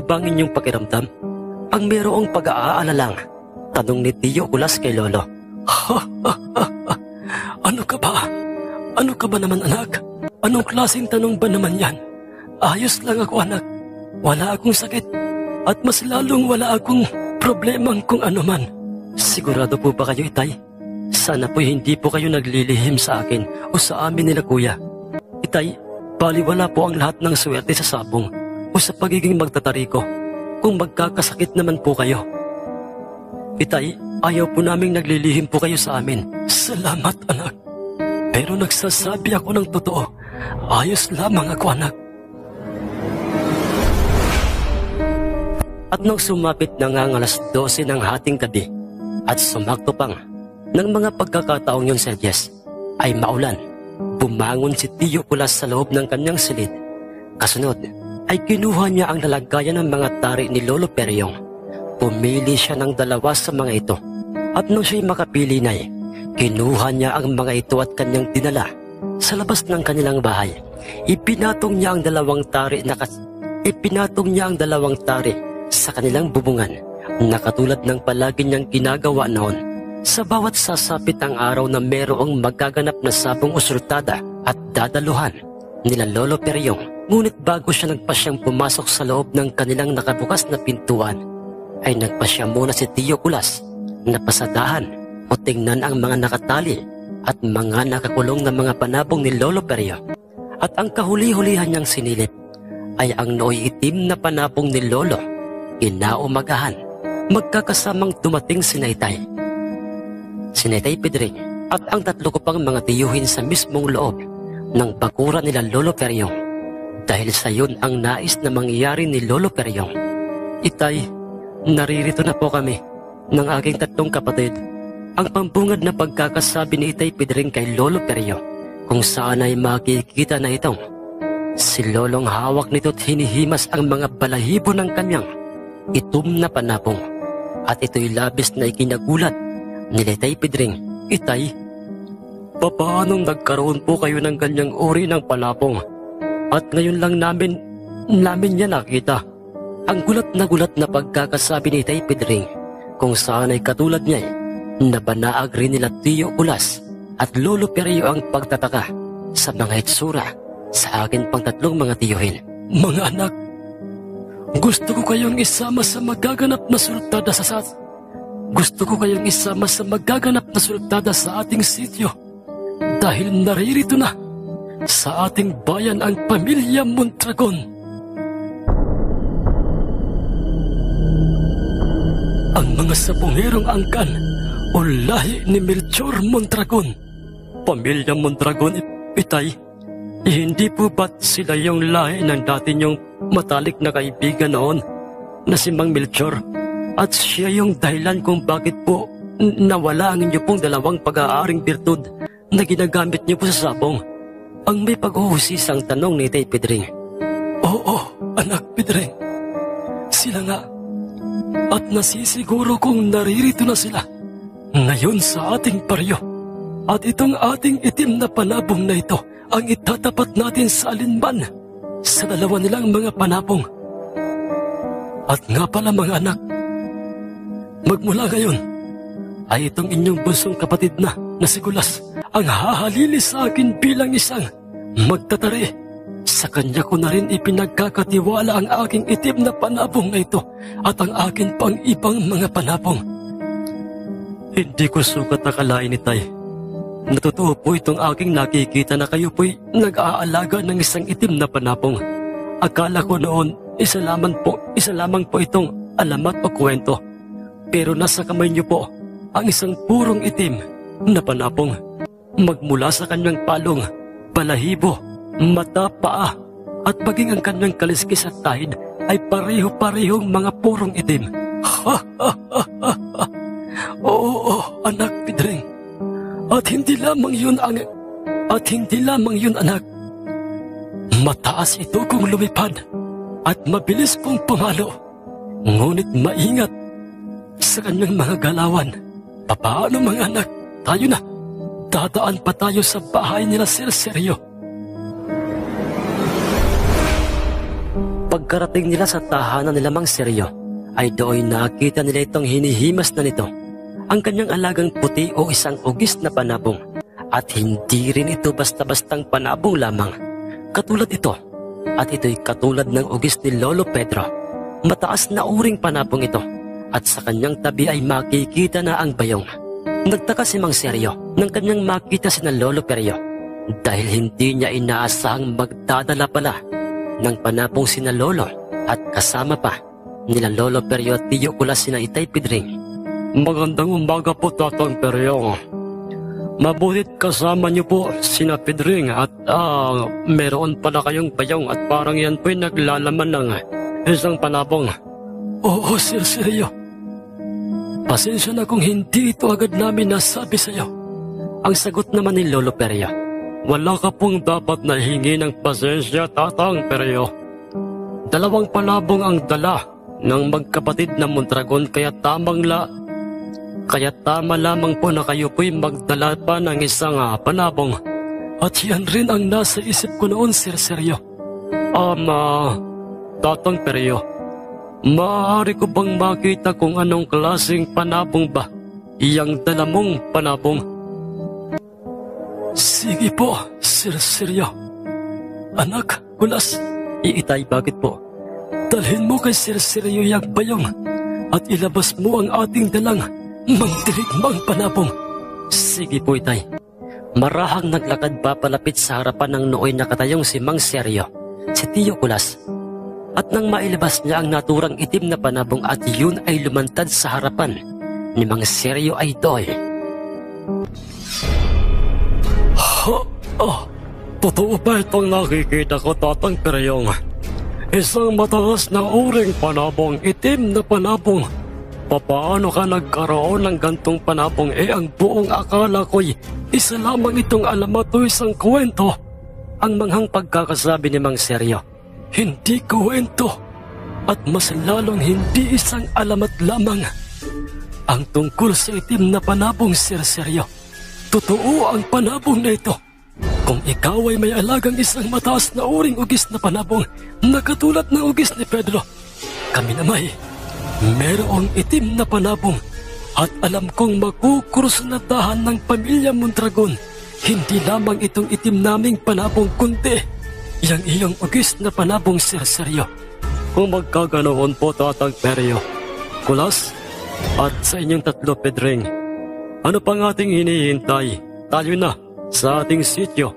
A: ba ang inyong pakiramdam? Ang mayroong pag-aalalang tanong ni Tio Kulas kay Lolo.
B: Ano ka ba? Ano ka ba naman, anak? Anong klaseng tanong ba naman yan? Ayos lang ako, anak. Wala akong sakit at mas lalong wala akong problemang kung ano man.
A: Sigurado po ba kayo, itay? Sana po hindi po kayo naglilihim sa akin o sa amin nila kuya. Itay, baliwala po ang lahat ng swerte sa sabong o sa pagiging magtatariko kung magkakasakit naman po kayo. Itay, ayaw po naming naglilihim po kayo sa amin.
B: Salamat, anak. Pero nagsasabi ako ng totoo. Ayos lamang ako, anak.
A: At nang sumapit na nga ang alas 12 ng hating gabi at sumakto pang ng mga pagkakataong yun, Sir Jess, ay maulan, bumangon si Tio Kulas sa loob ng kanyang silid. Kasunod ay kinuha niya ang lalagayan ng mga tari ni Lolo Peryong. Pumili siya ng 2 sa mga ito at nung siya'y makapili na kinuha niya ang mga ito at kanyang dinala sa labas ng kanilang bahay. Ipinatong niya ang 2 tari sa kanilang bubungan na katulad ng palagi niyang ginagawa noon sa bawat sasapit ang araw na merong magaganap na sabong usultada at dadaluhan nila Lolo Peryong. Ngunit bago siya nagpasyang pumasok sa loob ng kanilang nakabukas na pintuan, ay nagpasya muna si Tio Kulas na pasadahan o tingnan ang mga nakatali at mga nakakulong na mga panabong ni Lolo Peryong. At ang kahuli-hulihan niyang sinilip ay ang nooy itim na panabong ni Lolo. Inaumagahan, magkakasamang dumating si Naytay Pedring at ang 3 ko pang mga tiyuhin sa mismong loob ng bakura nila Lolo Peryong dahil sa yun ang nais na mangyayari ni Lolo Peryong. Itay, naririto na po kami ng aking 3 kapatid. Ang pambungad na pagkakasabi ni Itay Pedring kay Lolo Peryong kung saan ay makikita na itong si Lolong hawak nito at hinihimas ang mga balahibo ng kanyang itom na panabong. At ito'y labis na ikinagulat ni Itay Pedring. Itay, papaanong nagkaroon po kayo ng ganyang uri ng panabong? At ngayon lang namin niya nakita. Ang gulat na pagkakasabi ni Itay Pedring kung saan ay katulad niya nabanaag rin nila Tio Kulas at Lolo Peryo ang pagtataka sa mga itsura sa akin pang 3 mga tiyuhin.
B: Mga anak, gusto ko kayong isama sa magaganap na sultada sa ating sityo dahil naririto na sa ating bayan ang pamilya Mondragon. Ang mga sabongerong angkan o lahi ni Melchor Mondragon.
A: Pamilya Mondragon, Itay, hindi po ba't sila yung lahi ng dati niyong matalik na kaibigan noon na si Mang Melchor? At siya yung dahilan kung bakit po nawala ang inyo pong 2 pag-aaring birtud na ginagamit niyo po sa sabong. Ang may pag-uhusisang tanong ni Itay Pedring.
B: Oo, anak Pedring. Sila nga. At nasisiguro kong naririto na sila ngayon sa ating baryo. At itong ating itim na panabong na ito ang itatapat natin sa alinman sa 2 nilang mga panabong. At nga pala mga anak, magmula ngayon ay itong inyong bunsong kapatid na na si Kulas ang hahalili sa akin bilang isang magtatari. Sa kanya ko na rin ipinagkakatiwala ang aking itim na panabong na ito at ang akin pang ibang mga panabong. Hindi ko sukat akalain, Itay. Natotoo po itong aking nakikita na kayo po'y nag-aalaga ng isang itim na panabong. Akala ko noon isa lamang po itong alamat o kwento. Pero nasa kamay niyo po ang isang purong itim na panabong. Magmula sa kanyang palong, balahibo, mata, paa, at maging ang kanyang kaliskis at tahid ay pareho-parehong mga purong itim. Oo, anak Pedring. At hindi lamang yun anak. Mataas ito kung lumipad at mabilis pong pumalo. Ngunit maingat sa kanyang mga galawan. Papaano mga anak? Tayo na. Dadaan pa tayo sa bahay nila Sir Seryo.
A: Pagkarating nila sa tahanan nila Mang Seryo, ay doon nakita nila itong hinihimas na nito. Ang kanyang alagang puti o isang ugis na panabong. At hindi rin ito basta-bastang panabong lamang. Katulad ito. At ito'y katulad ng ugis ni Lolo Pedro. Mataas na uring panabong ito. At sa kanyang tabi ay makikita na ang bayong. Nagtaka si Mang Seryo nang kanyang makita si na Lolo Perio. Dahil hindi niya inaasahang magdadala pala ng panabong sina Lolo at kasama pa nila Lolo Perio at Tiyo Kulas sina Itay Pedring. Magandang umaga po, Tatang Perio. Mabutit kasama niyo po sina Pedring at meron pala kayong bayong at parang yan po'y naglalaman ng isang panabong.
B: Oo, Sir Seryo. Pasensya na kung hindi ito agad namin nasabi sa iyo.
A: Ang sagot naman ni Lolo Perio.
B: Wala ka pong dapat na hingi ng pasensya, Tatang Perio. 2 panabong ang dala ng magkapatid na Mondragon kaya tama lamang po na kayo po'y magdala pa ng isang panabong. At yan rin ang nasa isip ko noon, Sir Seryo. Tatang Perio, maaari ko bang makita kung anong klaseng panabong ba iyang dala mong panabong? Sige po, Sir Seryo. Anak, Kulas.
A: Itay, bakit po?
B: Dalhin mo kay Sir Seryo yung bayong at ilabas mo ang ating dalang magdirigmang panabong.
A: Sige po, Itay. Marahang naglakad pa palapit sa harapan ng nooy nakatayong si Mang Seryo, si Tiyo Kulas. At nang mailabas niya ang naturang itim na panabong at yun ay lumantad sa harapan ni Mang Seryo ay doy.
B: Totoo ba itong nakikita ko, Tatang Peryong? Isang mataas na uring panabong, itim na panabong. Paano ka nagkaroon ng gantong panabong? Ang buong akala ko'y isa lamang itong alamat o isang kwento.
A: Ang manghang pagkakasabi ni Mang Seryo.
B: Hindi kwento at mas lalong hindi isang alamat lamang. Ang tungkol sa itim na panabong, Sir Seryo. Totoo ang panabong na ito. Kung ikaw ay may alagang isang mataas na uring ugis na panabong na katulad ng ugis ni Pedro, kami na merong itim na panabong at alam kong makukursunadahan ng pamilya Mondragon. Hindi lamang itong itim naming panabong kundi yang iyong ugis na panabong, Sir Seryo.
A: Kung magkaganoon po, Tatang Perio, Kulas, at sa inyong 3 Pedring, ano pang ating hinihintay? Tayo na sa ating sityo.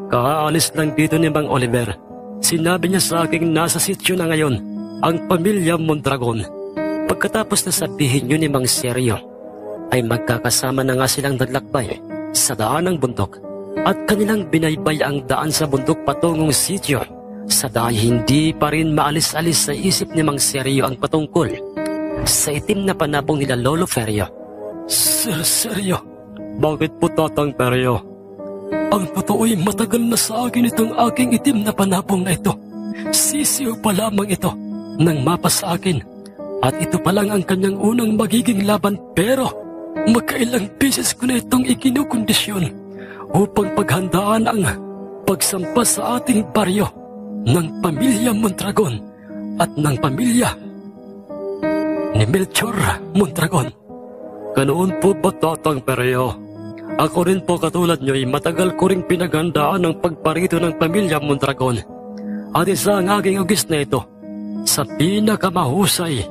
A: Kakaalis lang dito ni Mang Oliver. Sinabi niya sa aking nasa sityo na ngayon ang pamilya Mondragon. Pagkatapos na sabihin niyo ni Mang Seryo, ay magkakasama na nga silang naglakbay sa daan ng bundok at kanilang binaybay ang daan sa bundok patungong sityo. Sa dahil hindi pa rin maalis-alis sa isip ni Mang Seryo ang patungkol sa itim na panabong nila Lolo Perio.
B: Sir Seryo,
A: bakit po, Tatang Perio?
B: Ang totoo'y matagal na sa akin itong aking itim na panabong na ito. Sisiyo pa lamang ito nang mapa sa akin. At ito pa lang ang kanyang unang magiging laban, pero magkailang beses ko na itong ikinukondisyon upang paghandaan ang pagsampa sa ating baryo ng pamilya Mondragon at ng pamilya ni Melchor Mondragon.
A: Ganoon po ba, Tatang Perio?
B: Ako rin po katulad nyo ay matagal ko ring pinaghandaan ang pagparito ng pamilya Mondragon. At isa ang aking ugis na ito sa pinakamahusay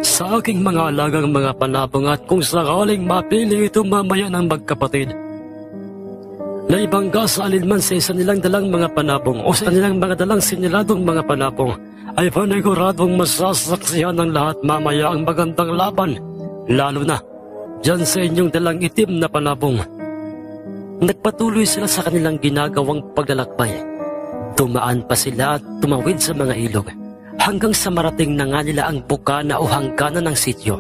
B: sa aking mga alagang mga panabong at kung sakaling mapili ito mamaya ng magkapatid. Naibangga sa alinman sa isa nilang dalang mga panabong o sa nilang mga dalang siniladong mga panabong ay paniguradong masasaksihan ng lahat mamaya ang magandang laban, lalo na dyan sa inyong dalang itim na panabong. Nagpatuloy sila sa kanilang ginagawang paglalakbay. Dumaan pa sila at tumawid sa mga ilog hanggang sa marating na nga nila ang bukana o hangganan ng sityo.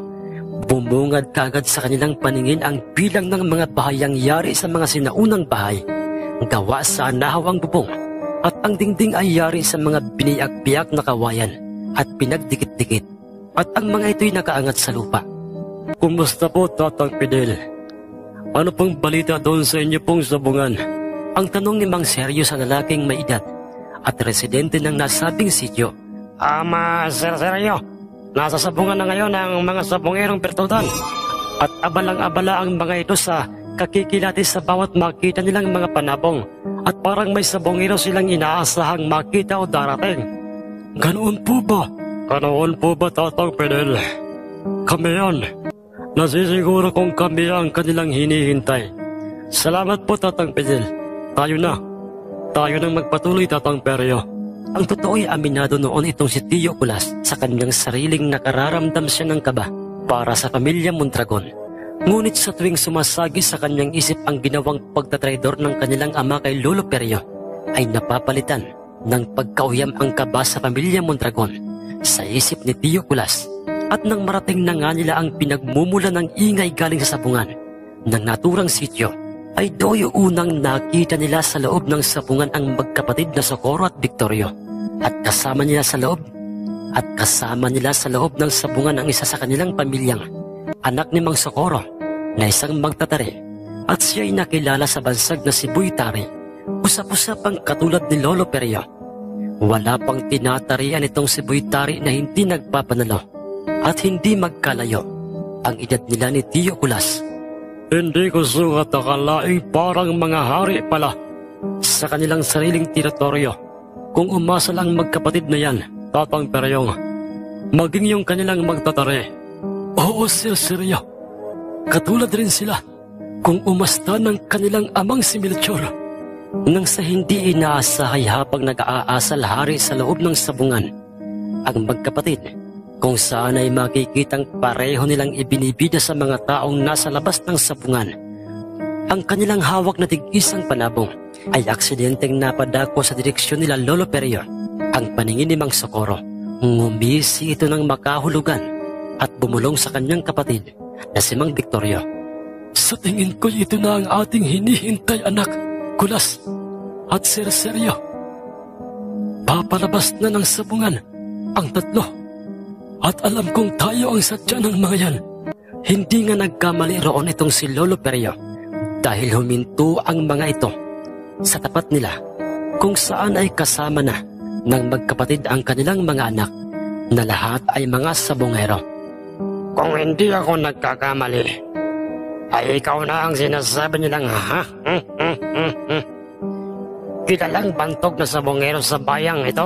B: Bumungad kaagad sa kanilang paningin ang bilang ng mga bahayang yari sa mga sinaunang bahay, gawa sa nahawang bubong, at ang dingding ay yari sa mga biniyak-biyak na kawayan at pinagdikit-dikit, at ang mga ito'y nakaangat sa lupa. Kumusta po, Tatang Fidel? Ano pong balita doon sa inyo pong sabungan? Ang tanong ni Mang Seryo sa lalaking may edad at residente ng nasabing sityo. Sir Seryo, nasa sabungan na ngayon ang mga sabungerong pertutan at abalang-abala ang mga ito sa kakikilati sa bawat makita nilang mga panabong at parang may sabungero silang inaasahang makita o darating. Ganoon po ba? Ganoon po ba, Tatang Fidel? Kami yan. Nasisiguro kong kami ang kanilang hinihintay. Salamat po, Tatang Fidel. Tayo na. Tayo nang magpatuloy, Tatang Peryo. Ang totoo'y aminado noon itong si Tio Kulas sa kanyang sariling nakararamdam siya ng kaba para sa pamilya Mondragon. Ngunit sa tuwing sumasagi sa kanyang isip ang ginawang pagtatraidor ng kanilang ama kay Lolo Peryo, ay napapalitan ng pagkauyam ang kaba sa pamilya Mondragon sa isip ni Tio Kulas. At nang marating na nga nila ang pinagmumula ng ingay galing sa sabungan ng naturang sityo, ay do'y unang nakita nila sa loob ng sabungan ang magkapatid na Socorro at Victorio. At kasama nila sa loob ng sabungan ang isa sa kanilang pamilyang anak ni Mang Socorro na isang magtatari, at siya'y nakilala sa bansag na si Boy Tari, usap-usapang katulad ni Lolo Peryo. Wala pang tinatarian itong si Boy Tari na hindi nagpapanalo at hindi magkalayo ang edad nila ni Tio Kulas. Hindi ko sukat akalaing parang mga hari pala sa kanilang sariling teritoryo kung umasa lang magkapatid na yan, Tatang Peryong. Maging yung kanilang magtatari. Oo, Sir Seryo. Katulad rin sila kung umasta ng kanilang amang si Melchor. Nang sa hindi inaasahay habang nag-aasal hari sa loob ng sabungan, ang magkapatid, kung saan ay makikitang pareho nilang ibinibida sa mga taong nasa labas ng sabungan. Ang kanilang hawak na tig-isang panabong ay aksidenteng napadako sa direksyon nila Lolo Peryo. Ang paningin ni Mang Socorro, ngumisi ito ng makahulugan at bumulong sa kanyang kapatid na si Mang Victorio. Sa tingin ko ito na ang ating hinihintay, anak, Kulas at Sir Seryo. Papalabas na ng sabungan ang tatlo. At alam kong tayo ang sadya ng mga yan. Hindi nga nagkamali roon itong si Lolo Peryo dahil huminto ang mga ito sa tapat nila kung saan ay kasama na ng magkapatid ang kanilang mga anak na lahat ay mga sabongero. Kung hindi ako nagkakamali, ay ikaw na ang sinasabi nilang kilalang bantog na sabongero sa bayang ito.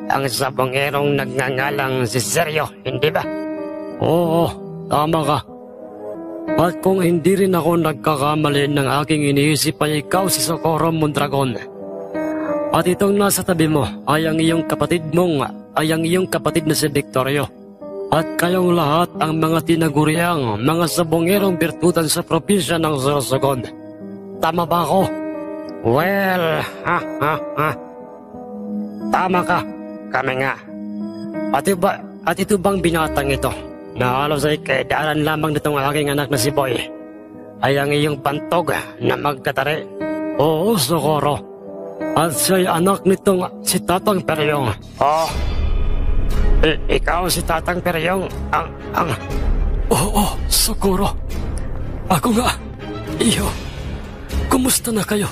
B: Ang sabongerong nagngangalang si Seryo, hindi ba? Oo, tama ka. At kung hindi rin ako nagkakamali ng aking iniisip ay ikaw si Socorro Mondragon. At itong nasa tabi mo ay ang iyong kapatid na si Victorio. At kayong lahat ang mga tinaguriang mga sabongerong birtutan sa probinsya ng Sorsogon. Tama ba ako? Well, tama ka. Kami nga. At ito bang binatang ito na halos ay kaedaanan lamang nitong aking anak na si Boy ay ang iyong pantog na magtatari? Oo, Socorro. At siya'y anak nitong si Tatang Peryong. Oh, ikaw si Tatang Peryong Oo, Socorro. Ako nga. Iyo, kumusta na kayo?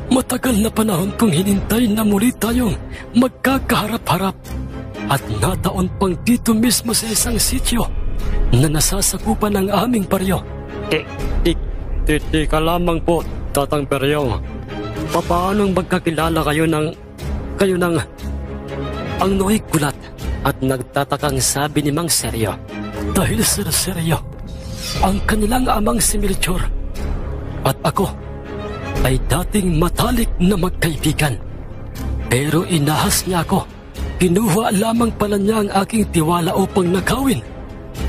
B: Matagal na panahon kong hinintay na muli tayong magkakaharap-harap at nataon pang dito mismo sa isang sityo na nasasakupan ng aming baryo. Tika lamang po, Tatang Peryong. Papaanong magkakilala kayo ng
A: Ang Noy gulat at nagtatakang sabi ni Mang Seryo.
B: dahil Sir Seryo, ang kanilang amang si Melchor at ako ay dating matalik na magkaibigan. Pero inahas niya ako. Kinuha lamang pala niya ang aking tiwala upang nakawin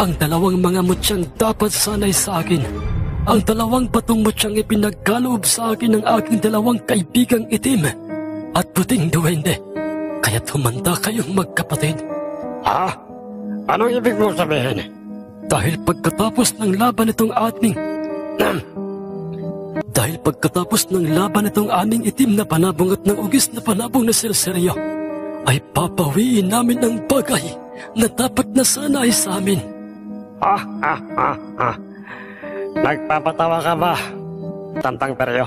B: ang dalawang mga mutyang dapat sanay sa akin. Ang dalawang patong mutyang ipinagkaloob sa akin ng aking dalawang kaibigang itim at puting duwende. Kaya't humanda kayong magkapatid.
C: Ha? Anong ibig mo sabihin?
B: Dahil pagkatapos ng laban itong aming itim na panabong at ng ugis na panabong na Sir Seryo, ay papawiin namin ang bagay na dapat na sana ay sa amin.
C: Ha? Nagpapatawa ka ba, Tantang Peryo?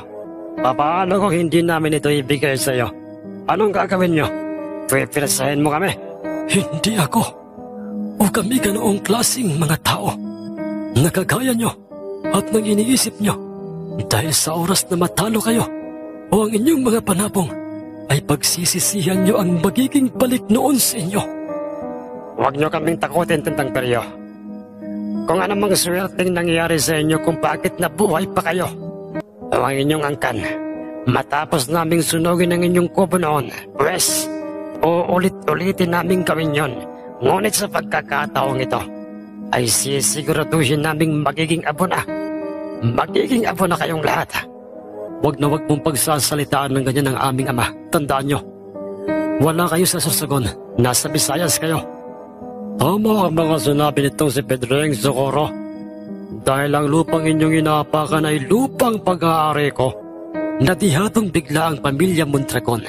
C: Paano kung hindi namin ito ibigay sa iyo? Anong gagawin nyo? Pipirasahin mo kami?
B: Hindi ako o kami ganoong klaseng mga tao na kagaya nyo at nang iniisip nyo dahil sa oras na matalo kayo o ang inyong mga panabong ay pagsisisihan nyo ang magiging balik noon sa inyo.
C: Huwag nyo kaming takutin, Tantang Peryo. Kung anumang swerteng nangyari sa inyo kung bakit nabuhay pa kayo o ang inyong angkan, matapos naming sunugin ang inyong kubo noon, pwes, uulit-ulitin naming gawin yon. Ngunit sa pagkakataong ito, ay sisiguraduhin naming magiging abo na. Magiging abo na kayong lahat.
A: Huwag na huwag mong pagsasalitaan ng ganyan ng aming ama. Tandaan nyo, wala kayo sa Sorsogon. Nasa Visayas kayo.
B: Tama ang mga sinabi nitong si Pedreng Socorro. Dahil ang lupang inyong inaapakan ay lupang pag-aari ko.
A: Nadihatong bigla ang pamilya Mondragon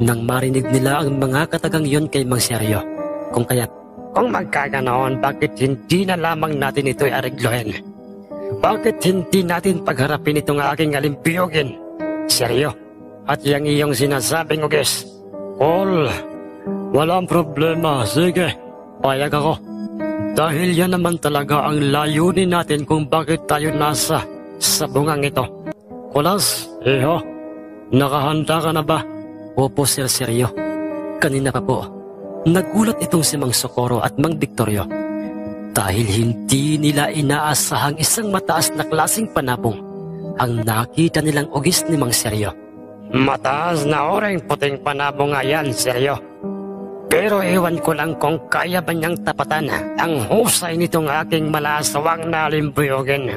A: nang marinig nila ang mga katagang yon kay Mang Seryo.
C: Kung magkaganoon, bakit hindi na lamang natin ito'y areglohin? Bakit hindi natin pagharapin itong aking alimpiyogin? Seryo, at yung iyong sinasabing ugis?
B: Paul, walang problema. Sige, payag ako. Dahil yan naman talaga ang layunin natin kung bakit tayo nasa sabungang ito. Kulas, iho, nakahanda ka na ba?
A: Opo, Sir Seryo. Kanina pa po. Nagulat itong si Mang Socorro at Mang Victorio dahil hindi nila inaasahang isang mataas na klaseng panabong ang nakita nilang ugis ni Mang Seryo.
C: Mataas na oreng puting panabong nga yan, Seryo. Pero ewan ko lang kung kaya ba niyang tapatan ang husay nitong aking malaasawang na alimbuyogin.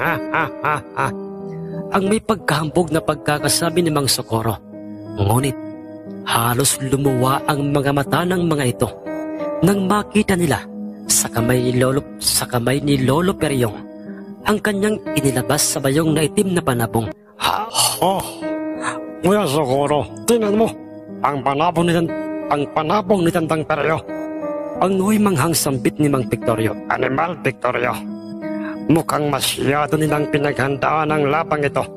A: Ang may pagkahambog na pagkakasabi ni Mang Socorro. Ngunit halos lumuwa ang mga mata ng mga ito nang makita nila sa kamay ni Lolo Peryong ang kanyang inilabas sa bayong na itim na panabong.
C: Kuya Socorro, tingnan mo ang panabong ni Tantang Peryo.
A: Ang nuwi manghang sambit ni Mang Victorio.
C: Animal, Victorio. Mukhang masyado nilang pinaghandaan ang labang ito.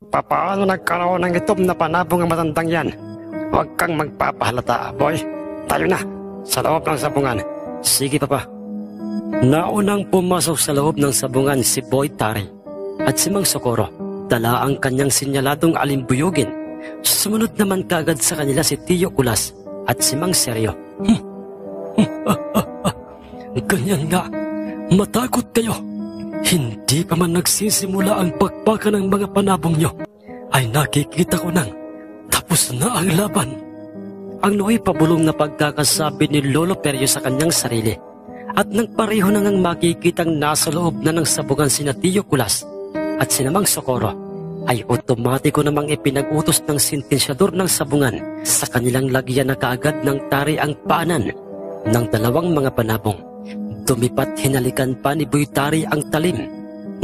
C: Paano nagkaroon ng itom na panabong ang matandang yan? Huwag kang magpapahalata, boy. Tayo na, sa loob ng sabungan.
A: Sige, Papa. Naunang pumasok sa loob ng sabungan si Boy Tari at si Mang Socorro. Dala ang kanyang sinyaladong alimbuyugin. Sumunod naman kagad sa kanila si Tio Kulas at si Mang Seryo.
B: Ganyan nga, matakot kayo. Hindi pa man nagsisimula ang pakpaka ng mga panabong nyo, ay nakikita ko nang tapos na ang laban.
A: Ang nooy pabulong na pagkakasabi ni Lolo Peryo sa kanyang sarili at nang pareho na ngang makikitang nasa loob na ng sabungan sina Tio Kulas at sina Mang Socorro, ay otomatiko namang ipinag-utos ng sentensyador ng sabungan sa kanilang lagyan na kaagad ng tari ang paanan ng dalawang mga panabong. Dumipat hinalikan pa ni Boy Tari ang talim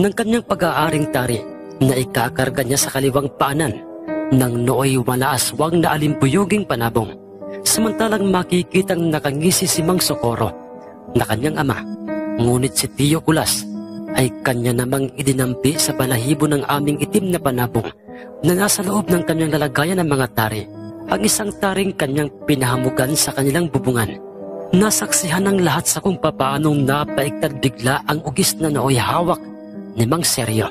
A: ng kanyang pag-aaring tari na ikakarga niya sa kaliwang paanan ng nooy walaaswang na alimbuyuging panabong. Samantalang makikitang nakangisi si Mang Socorro na kanyang ama, ngunit si Tio Kulas ay kanya namang idinampi sa balahibo ng aming itim na panabong na nasa loob ng kanyang lalagayan ng mga tari, ang isang taring kanyang pinahamugan sa kanilang bubungan. Nasaksihan ng lahat sa kung papaanong napaiktad bigla ang ugis na nooy hawak ni Mang Seryo.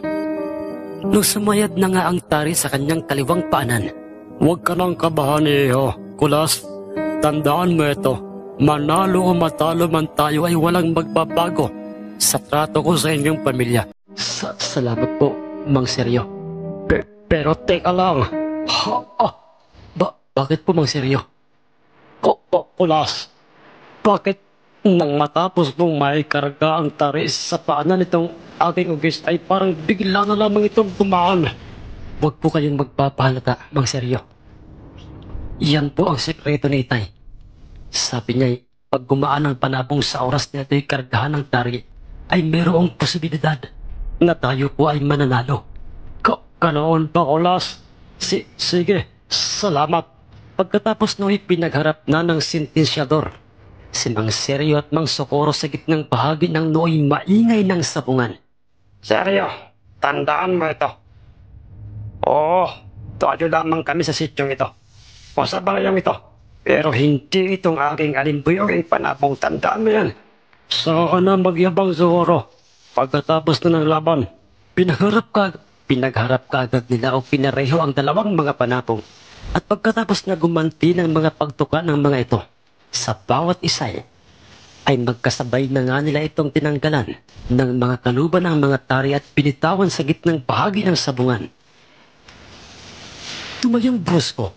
A: Nung sumayad na nga ang tari sa kanyang kaliwang paanan.
B: Huwag ka nang kabahan, Iho. Kulas, tandaan mo ito. Manalo o matalo man tayo ay walang magbabago sa trato ko sa inyong pamilya.
A: Salamat po, Mang Seryo.
B: Pero teka lang.
A: Bakit po, Mang Seryo?
B: Kulas, bakit nang matapos mong may karga ang tari sa paanan nitong aking ugis ay parang bigla na lamang itong tumaan?
A: Huwag po kayong magpapahalata, Mang Seryo. Iyan po ang sekreto ni Itay. Sabi niya, pag gumaan ang panabong sa oras na ito'y kargahan ng tari, ay mayroong posibilidad na tayo po ay mananalo.
B: Ganoon ba, Kulas? Sige, salamat.
A: Pagkatapos no'y pinagharap na ng sentensyador, si Mang Seryo at Mang Socorro sa gitnang bahagi ng nooy maingay ng sabungan.
C: Seryo, tandaan mo ito. Oo, tayo lamang kami sa sityong ito. O sa bayang ito. Pero hindi itong aking alimbuyong panabong, tandaan mo yan.
B: Saka na magyabang, Socorro. Pagkatapos na ng laban,
A: Pinagharap kaagad nila o pinareho ang dalawang mga panabong. At pagkatapos na gumanti ng mga pagtuka ng mga ito, sa bawat isa ay magkasabay na nga nila itong tinanggalan ng mga kaluban ng mga tari at binitawan sa gitnang bahagi ng sabungan. Tumayong brusko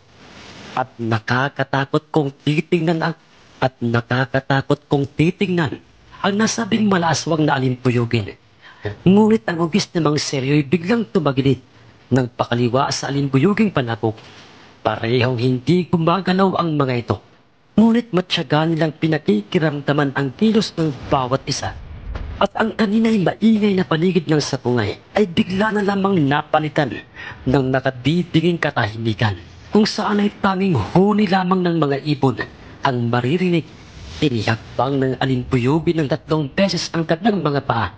A: at nakakatakot kong titingnan ang nasabing malaaswang na alimpuyugin. Ngunit ang ugis ng Mang Seryo'y biglang tumagilid ng pakaliwa sa alimbuyuging panabog. Parehong hindi gumagalaw ang mga ito. Ngunit matyaga nilang pinakikiramdaman ang kilos ng bawat isa. At ang kanina'y maingay na paligid ng sapungay ay bigla na lamang napalitan ng nakabibiging katahimikan, kung saan ay tanging huni lamang ng mga ibon ang maririnig. Tinihakbang ng alimpuyugin ng 3 beses ang kanyang mga paa,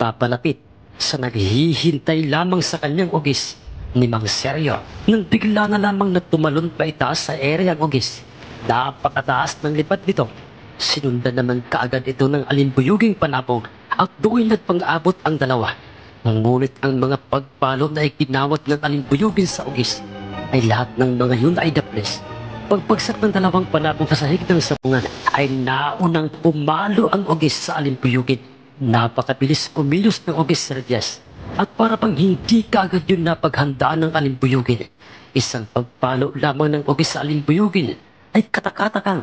A: papalapit sa naghihintay lamang sa kanyang ugis ni Mang Seryo. Nang bigla na lamang na tumalon pa itaas sa ere ang ugis, napakataas ng lipat nito. Sinundan naman kaagad ito ng alimbuyuging panabog at doon nagpang-abot ang dalawa. Ngunit ang mga pagpalo na ikinawat ng alimbuyugin sa ugis ay lahat ng mga yun ay daples. Pagpagsak ng dalawang panabong sa sahig ng sabungan ay naunang pumalo ang ugis sa alimbuyugin. Napakabilis kumilos ng ugis sa Reyes at para pang hindi kaagad yun napaghandaan ng alimbuyugin. Isang pagpalo lamang ng ugis sa alimbuyugin ay katakatakang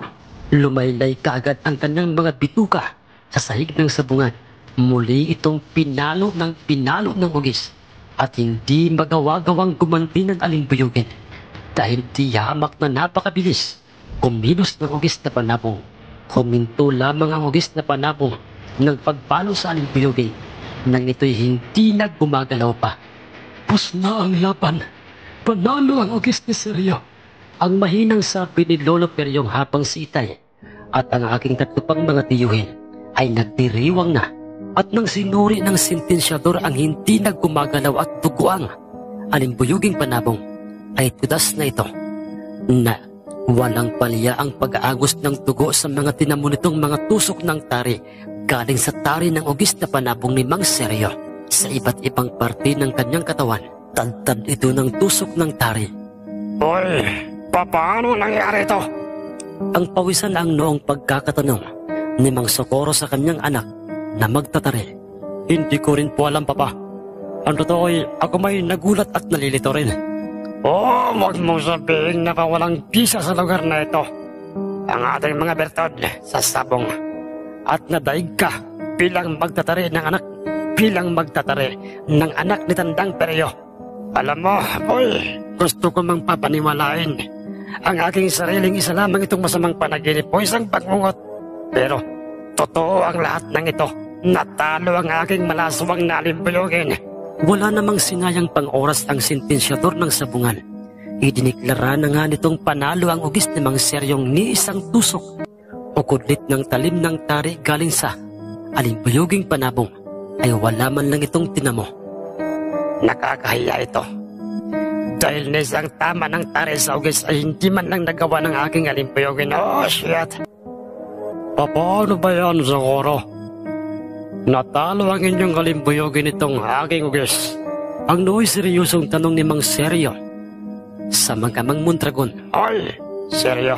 A: lumaylay kaagad ang kanyang mga bituka sa sahig ng sabungan. Muli itong pinalo ng ugis at hindi magawa-gawang gumanti ng alimbuyugin dahil di hamak na napakabilis kumilos ng ugis na panabong. Huminto lamang ang ugis na panabong ng pagpalo sa alimbuyugin nang ito'y hindi na gumagalaw pa.
B: Pus na ang laban. Panalo ang ugis ni Seryo.
A: Ang mahinang sabi ni Lolo Peryong habang si Itay at ang aking 3 pang mga tiyuhin ay nagdiriwang na. At nang sinuri ng sentensyador ang hindi na gumagalaw at duguang alimbuyuging panabong, ay tudas na ito na walang palya ang pag-aagos ng dugo sa mga tinamo nitong mga tusok ng tari galing sa tari ng ugis na panabong ni Mang Seryo. Sa iba't ibang parte ng kanyang katawan, tantad ito ng tusok ng tari.
C: Hoy, paano nangyari ito?
A: Ang pawisan ang noong pagkakatanong ni Mang Socorro sa kanyang anak na magtatari.
B: Hindi ko rin po alam, Papa. Ang totoo ay ako may nagulat at nalilito rin.
C: Huwag mong sabihin na walang bisa sa lugar na ito ang ating mga bertod sa sabong at nadaig ka bilang magtatari ng anak ni Tandang Peryo. Alam mo, boy, gusto ko mang papaniwalain ang aking sariling isa lamang itong masamang panaginip o isang pagngungot. Pero totoo ang lahat ng ito. Natalo ang aking malaswang na alimbuyugin.
A: Wala namang sinayang pang-oras ang sentensyador ng sabungan. Idiniklara na nga nitong panalo ang ugis ni Mang Seryong ni isang tusok o kudlit ng talim ng tari galing sa alimbuyuging panabong ay wala man lang itong tinamo.
C: Nakakahiya ito. Dahil na isang tama ng tari sa ugis ay hindi man lang nagawa ng aking alimbuyugin. Oh, shit!
B: Paano ba yan, Socorro? Natalo ang inyong alimbuyugin itong aking ugis.
A: Ang nooy seryosong tanong ni Mang Seryo sa Mang Mondragon.
C: Oy, seryo.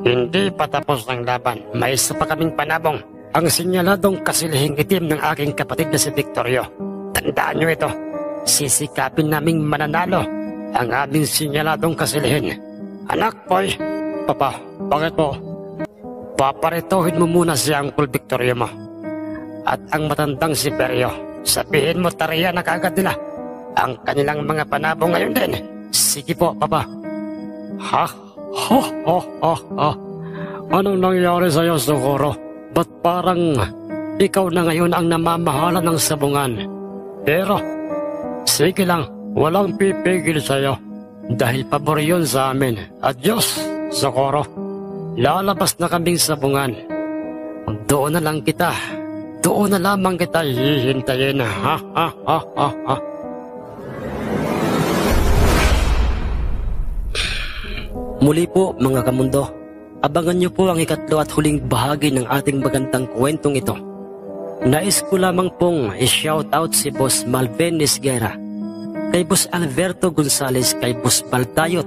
C: Hindi pa tapos ng laban. May isa pa kaming panabong. Ang sinyaladong kasilihing itim ng aking kapatid na si Victorio. Tandaan nyo ito. Sisikapin naming mananalo ang aming sinyaladong kasilihin. Anak, boy. Papa, bakit po? Paparitohin mo muna si Uncle Victorio mo. At ang matandang si Perio. Sabihin mo tariya na kaagad nila ang kanilang mga panabong ngayon din. Sige po, Papa. Ha? Ha? Ha? Ha? Ha? Anong nangyari sa'yo, Socorro? Ba't parang ikaw na ngayon ang namamahala ng sabungan? Pero, sige lang, walang pipigil sa'yo. Dahil pabor yun sa amin. Adios, Socorro. Lalabas na kaming sabungan. Doon na lang kita. Doon na lamang kita hihintayin. Ha? Ha? Ha? Ha? Ha?
A: Muli po mga kamundo, abangan niyo po ang ikatlo at huling bahagi ng ating magandang kwentong ito. Nais ko lamang pong i-shoutout si Boss Malvin Nisguera, kay Boss Alberto Gonzales, kay Boss Baldayot,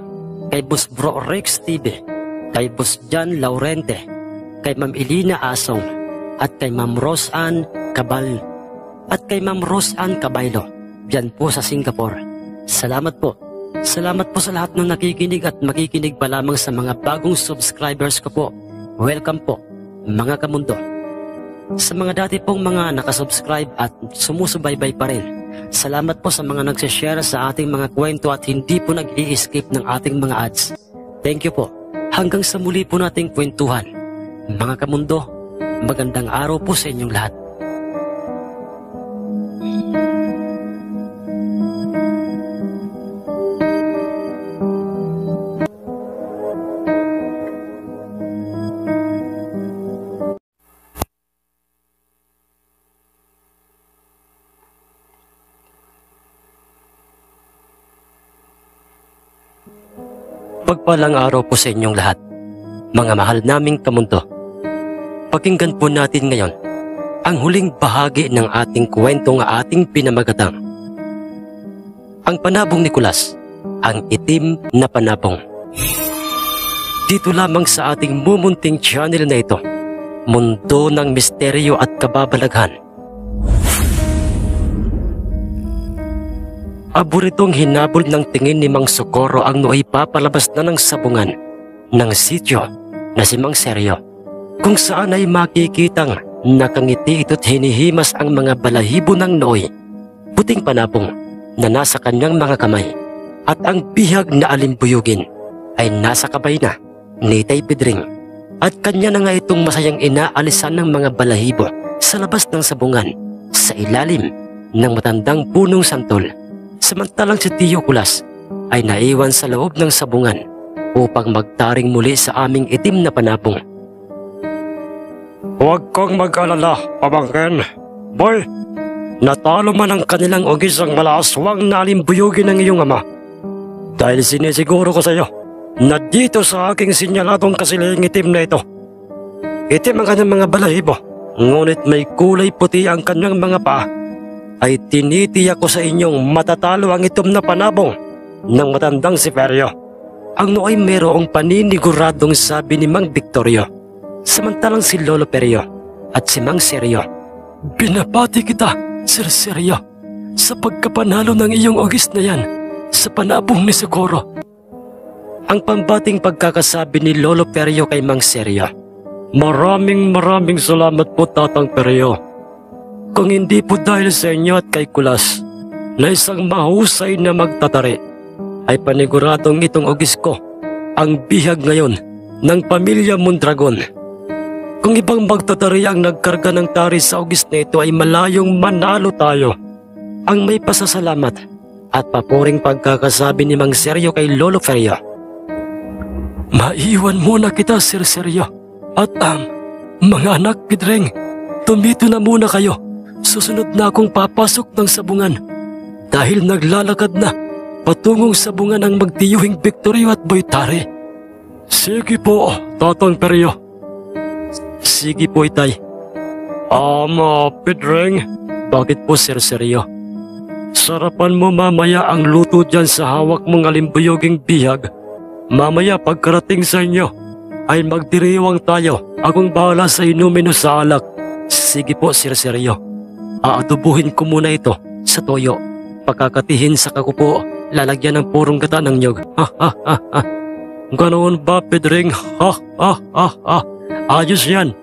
A: kay Boss Bro Rex TV, kay Boss John Laurente, kay Ma'am Elina Asong, at kay Ma'am Roseanne Cabal, at kay Ma'am Roseanne Cabaylo, dyan po sa Singapore. Salamat po. Salamat po sa lahat ng nakikinig at makikinig pa lamang sa mga bagong subscribers ko po. Welcome po, mga kamundo. Sa mga dati pong mga nakasubscribe at sumusubaybay pa rin, salamat po sa mga nagsishare sa ating mga kwento at hindi po nag-i-skip ng ating mga ads. Thank you po. Hanggang sa muli po nating kwentuhan. Mga kamundo, magandang araw po sa inyong lahat. Pagpalang araw po sa inyong lahat, mga mahal naming kamundo. Pakinggan po natin ngayon ang huling bahagi ng ating kwentong ating pinamagatang. Ang Panabong ni Kulas, ang itim na panabong. Dito lamang sa ating mumunting channel na ito, mundo ng misteryo at kababalaghan. Aburitong hinabol ng tingin ni Mang Socorro ang nooy papalabas na ng sabungan ng sityo na si Mang Seryo, kung saan ay makikitang nakangiti ito't hinihimas ang mga balahibo ng nooy, puting panabong na nasa kanyang mga kamay, at ang bihag na alimbuyugin ay nasa kabay na ni Tay Pedring, at kanya na nga itong masayang inaalisan ng mga balahibo sa labas ng sabungan sa ilalim ng matandang punong santol. Samantalang si Tio Kulas ay naiwan sa loob ng sabungan upang magtaring muli sa aming itim na panabong.
C: Huwag kang mag-alala, pamangkin. Boy, natalo man ang kanilang ugis ang malaaswang na alimbuyugin ng iyong ama. Dahil sinisiguro ko sa iyo na dito sa aking sinyaladong kasilihing itim na ito, itim ang kanyang mga balahibo, ngunit may kulay puti ang kanyang mga paa, ay tinitiyak ko sa inyong matatalo ang itom na panabong ng matandang si Perio. Ang nooy mayroong paniniguradong sabi ni Mang Victorio, samantalang si Lolo Perio at si Mang Seryo.
B: Binabati kita, Sir Seryo, sa pagkapanalo ng iyong ugis na yan sa panabong ni Socorro.
A: Ang pambating pagkakasabi ni Lolo Perio kay Mang Seryo.
C: Maraming salamat po, Tatang Perio. Kung hindi po dahil sa inyo at kay Kulas na isang mahusay na magtatari, ay paniguradong itong ugis ko ang bihag ngayon ng pamilya Mondragon. Kung ibang magtatari ang nagkarga ng tari sa ugis na ito, ay malayong manalo tayo. Ang may pasasalamat at papuring pagkakasabi ni Mang Seryo kay Lolo Perio.
B: Maiwan muna kita, Sir Seryo. At mga anak, Pedring, tumito na muna kayo. Susunod na akong papasok ng sabungan dahil naglalakad na patungong sabungan ang magtiyuhing Victorio at Boytari.
C: Sige po, Tatang Perio.
A: Sige po, Itay.
C: Pedring.
A: Bakit po, Sir Seryo?
B: Sarapan mo mamaya ang luto dyan sa hawak mong alimbuyoging bihag. Mamaya pagkarating sa inyo, ay magdiriwang tayo. Akong bahala sa inumin o sa alak. Sige po, Sir Sergio. Aadubuhin ko muna ito sa toyo. Pagkakatihin sa kakupo, lalagyan ng purong gata ng nyog. Ha ha ha ha. Ganoon ba, Pedring? Ha ha ha ha. Ayos yan.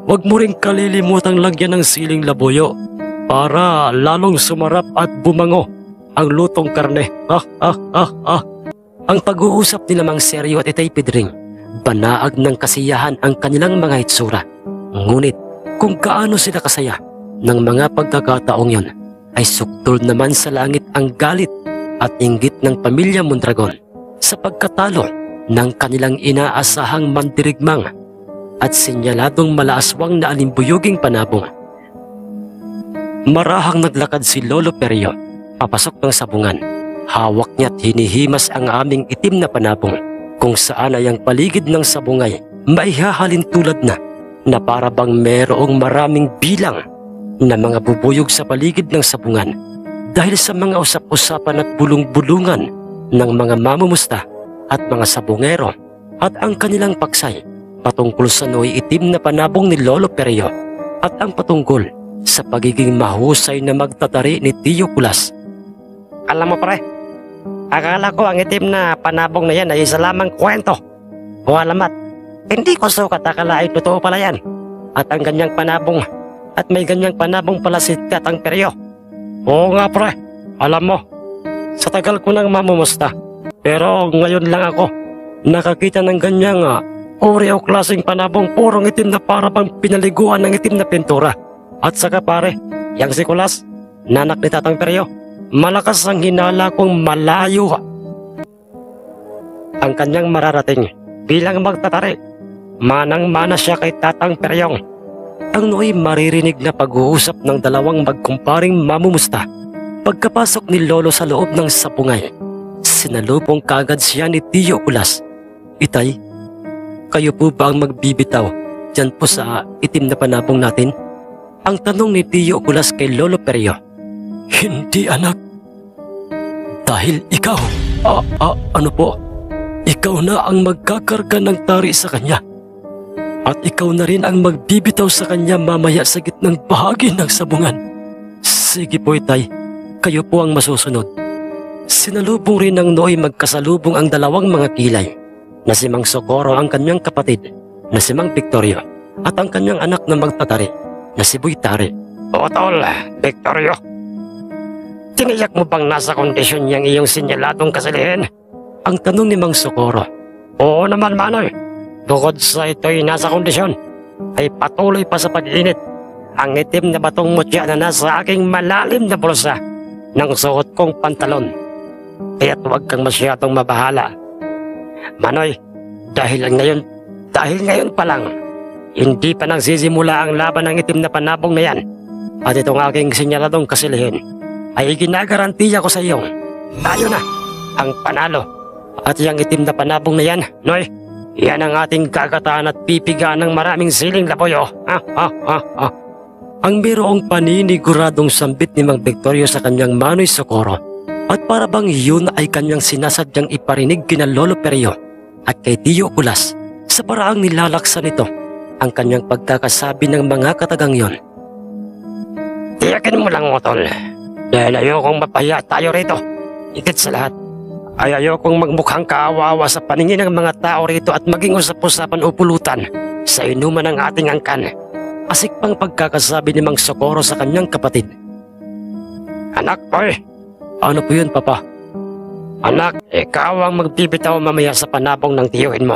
B: Huwag mo rin kalilimutang lagyan ng siling labuyo para lalong sumarap at bumango ang lutong karne. Ha ha ha ha.
A: Ang pag-uusap ni Mang Sergio at Itay Pedring, banaag ng kasiyahan ang kanilang mga itsura. Ngunit kung kaano sila kasaya ng mga pagkakataong yon, ay suktol naman sa langit ang galit at inggit ng pamilya Mondragon sa pagkatalo ng kanilang inaasahang mandirigmang at sinyaladong malaaswang na alimbuyoging panabong. Marahang naglakad si Lolo Perio papasok ng sabungan. Hawak niya't hinihimas ang aming itim na panabong, kung saan ay ang paligid ng sabungay maihahalin tulad na para bang merong maraming bilang na mga bubuyog sa paligid ng sabungan dahil sa mga usap-usapan at bulong-bulungan ng mga mamumusta at mga sabungero at ang kanilang paksay patungkol sa noy itim na panabong ni Lolo Perio at ang patungkol sa pagiging mahusay na magtatari ni Tio Kulas.
C: Alam mo pre, akala ko ang itim na panabong na yan ay isa lamang kwento o alamat. Hindi ko sukat akalain totoo pala yan. At ang ganyang panabong at may ganyang panabong pala si Tatang Perio. Oo nga pre, alam mo, sa tagal ko nang mamumusta, pero ngayon lang ako nakakita ng ganyang uri o klaseng panabong purong itim na para bang pinaliguan ng itim na pintura. At saka pare, yang si Kulas, nanak ni Tatang Perio, malakas ang hinala kong malayo ang kanyang mararating bilang magtatari. Manang-mana siya kay Tatang Peryong.
A: Ang nooy maririnig na pag-uusap ng dalawang magkumparing mamumusta. Pagkapasok ni Lolo sa loob ng sabungay, sinalubong kagad siya ni Tio Kulas. Itay, kayo po ba ang magbibitaw dyan po sa itim na panabong natin? Ang tanong ni Tio Kulas kay Lolo Perio.
B: Hindi anak. Dahil ikaw, ano po? Ikaw na ang magkakarga ng tari sa kanya. At ikaw na rin ang magbibitaw sa kanya mamaya sa gitnang bahagi ng sabungan.
A: Sige po Itay, kayo po ang masusunod. Sinalubong rin ng nooy magkasalubong ang dalawang mga kilay na si Mang Socorro ang kanyang kapatid na si Mang Victorio at ang kanyang anak na magtatari na si Boy Tari.
C: O tol, Victorio, tiniyak mo bang nasa kondisyon niyang iyong sinyaladong kasalihin?
A: Ang tanong ni Mang Socorro.
C: Oo naman Manoy. Bukod sa ito'y nasa kondisyon, ay patuloy pa sa pag-init ang itim na batong mutya na nasa aking malalim na bulsa ng suot kong pantalon. Kaya't huwag kang masyadong mabahala. Manoy, dahil ngayon pa lang, hindi pa nagsisimula ang laban ng itim na panabong na yan. At itong aking sinyaladong kasilihin ay ginagarantiya ko sa iyong tayo na ang panalo. At yung itim na panabong na yan, Noy, yan ang ating kagataan at pipigaan ng maraming siling laboyo.
A: Ang biroong paniniguradong sambit ni Mang Victorio sa kanyang Manoy Socorro at para bang yun ay kanyang sinasadyang iparinig kina Lolo Perio at kay Tio Kulas sa paraang nilalaksan nito ang kanyang pagkakasabi ng mga katagang yon.
C: Tiyakin mo lang, Otol, dahil ayokong mapahiya tayo rito. Higit sa lahat, ay ayokong magmukhang kaawawa sa paningin ng mga tao rito at maging usap-usapan o pulutan sa inuman ng ating angkan.
A: Asik pang pagkakasabi ni Mang Socorro sa kanyang kapatid.
C: Anak, boy.
A: Ano po yun, Papa?
C: Anak, ikaw ang magbibitaw mamaya sa panabong ng tiyuhin mo.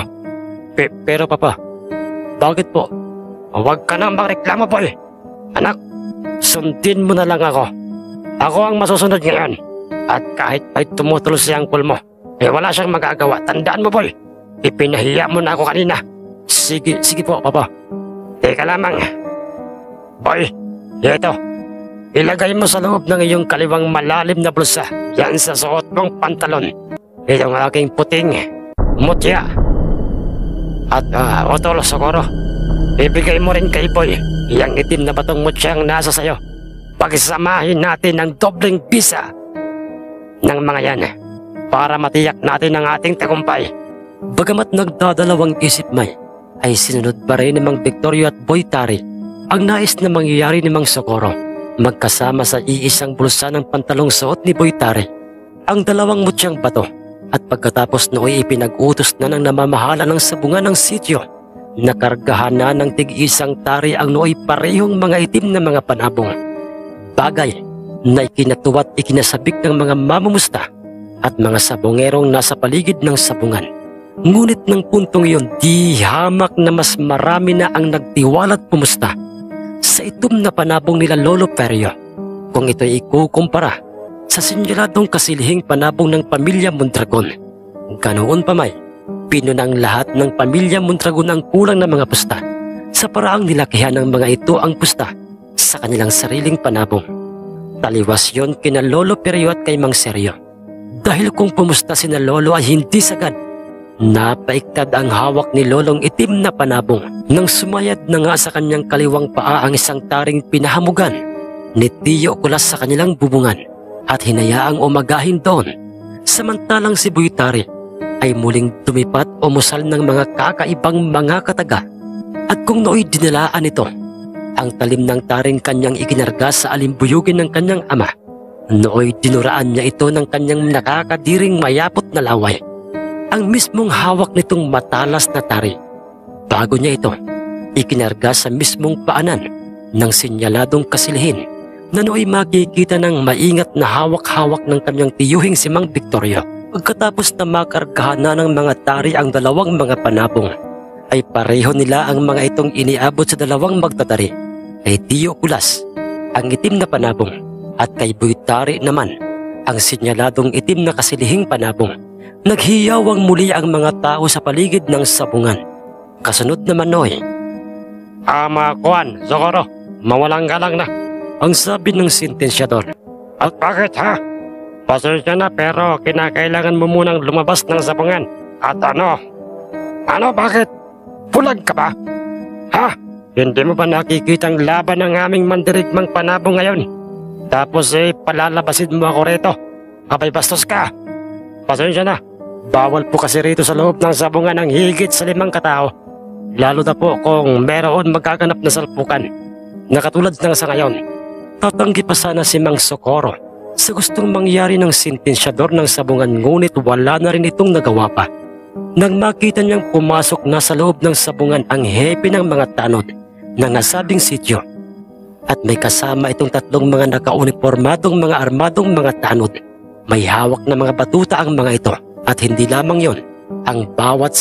A: Pero Papa, bakit po?
C: Huwag ka nang magreklamo, boy. Anak, sundin mo na lang ako. Ako ang masusunod ngayon. At kahit pa'y tumutulos si Uncle mo, wala siyang magagawa. Tandaan mo, boy. Ipinahiya mo na ako kanina.
A: Sige po, Papa.
C: Teka lamang. Boy, ito. Ilagay mo sa loob ng iyong kaliwang malalim na bulsa. Yan sa suot mong pantalon. Itong aking puting mutya. At Otol, Socorro, ibigay mo rin kay Boy yang itim na batong mutyang nasa sayo. Pagsamahin natin ng dobleng bisa ng mga yan para matiyak natin ang ating tagumpay.
A: Bagamat nagdadalawang isip May, ay sinunod pa rin ni Mang Victorio at Boy Tari ang nais na mangyayari ni Mang Socorro. Magkasama sa iisang bulsa ng pantalong suot ni Boy Tari ang dalawang mutyang bato, at pagkatapos nooy ipinag-utos na ng namamahala ng sabungan ng sityo na kargahan na ng tig-isang tari ang nooy parehong mga itim na mga panabong. Bagay na ikinatuwa't ikinasabik ng mga mamumusta at mga sabongerong nasa paligid ng sabungan. Ngunit ng puntong iyon, di hamak na mas marami na ang nagtiwalat pumusta sa itom na panabong nila Lolo Perio kung ito'y ikukumpara sa sinyaladong kasilihing panabong ng pamilya Mondragon. Ganoon pa May, pinunang lahat ng pamilya Mondragon ang kulang na mga pusta sa paraang nilakihan ng mga ito ang pusta sa kanilang sariling panabong. Taliwas yon kina Lolo Perio at kay Mang Seryo, dahil kung pumusta sina Lolo ay hindi sagad. Napaiktad ang hawak ni Lolong itim na panabong nang sumayad na nga sa kanyang kaliwang paa ang isang taring pinahamugan ni Tiyo Kulas sa kanilang bubungan at hinayaang umagahin doon. Samantalang si Boy Tari ay muling tumipat o musal ng mga kakaibang mga kataga, at kung nooy dinalaan ito ang talim ng taring kanyang ikinarga sa alimbuyugin ng kanyang ama, nooy dinuraan niya ito ng kanyang nakakadiring mayapot na laway, ang mismong hawak nitong matalas na tari. Bago niya ito ikinarga sa mismong paanan ng sinyaladong kasilihin na nooy makikita ng maingat na hawak-hawak ng kanyang tiyuhing si Mang Victorio. Pagkatapos na makargahan na ng mga tari ang dalawang mga panabong, ay pareho nila ang mga itong iniabot sa dalawang magtatari, kay Tiyo Kulas ang itim na panabong at kay Boy Tari naman ang sinyaladong itim na kasilihing panabong. Naghiyawang muli ang mga tao sa paligid ng sabungan. Kasunod naman noy,
C: Ama Juan, Socorro, mawalang galang na,
A: ang sabi ng sentensyador.
C: At bakit ha? Pasensya na pero kinakailangan mo munang lumabas ng sabungan. At ano? Ano bakit? Bulag ka ba? Ha? Hindi mo ba nakikitang laban ng aming mandirigmang panabong ngayon? Tapos palalabasin mo ako rito. Abay bastos ka. Pasensya na. Bawal po kasi rito sa loob ng sabungan ang higit sa 5 katao. Lalo na po kung meron magkaganap na salpukan na katulad ng sa ngayon. Tatanggi pa sana si Mang Socorro sa gustong mangyari ng sentensyador ng sabungan, ngunit wala na rin itong nagawa pa. Nang makita niyang pumasok na sa loob ng sabungan ang hepe ng mga tanod ng nasabing sityo, at may kasama itong 3 mga nakaunipormadong mga armadong mga tanod. May hawak na mga batuta ang mga ito, at hindi lamang yon, ang bawat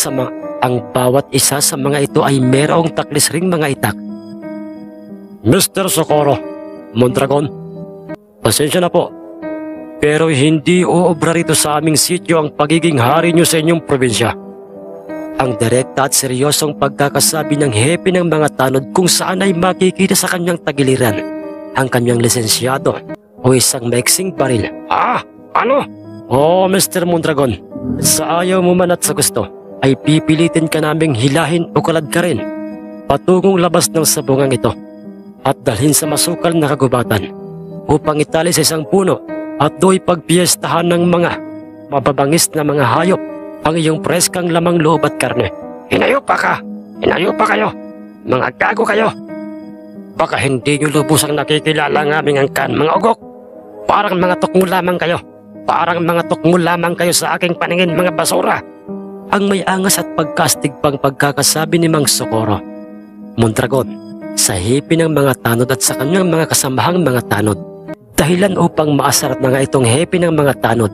C: isa sa mga ito ay mayroong taklis ring mga itak.
B: Mr. Socorro, Mondragon,
A: Pasensya na po, pero hindi uobra rito sa aming sityo ang pagiging hari niyo sa inyong probinsya. Ang direkta at seryosong pagkakasabi ng hepe ng mga tanod kung saan ay makikita sa kanyang tagiliran ang kanyang lisensyado o isang maiksing baril.
C: Ano?
A: Oh, Mr. Mondragon, sa ayaw mo man at sa gusto, ay pipilitin ka naming hilahin o kalad ka rin patungong labas ng sabungang ito at dalhin sa masukal na kagubatan upang itali sa isang puno at do'y pagpiestahan ng mga mababangis na mga hayop ang iyong preskang lamang loob at karne.
C: Hinayo pa ka! Hinayo pa kayo! Mga gago kayo! Baka hindi nyo lubusang nakikilala ang aming angkan, mga ugok! Parang mga tukmo lamang kayo! Parang mga tukmo lamang kayo sa aking paningin, mga basura!
A: Ang may angas at pagkastig pang pagkakasabi ni Mang Socorro. Mondragon, sa hipi ng mga tanod at sa kanyang mga kasamahang mga tanod. Dahilan upang maasar na nga itong hepe ng mga tanod,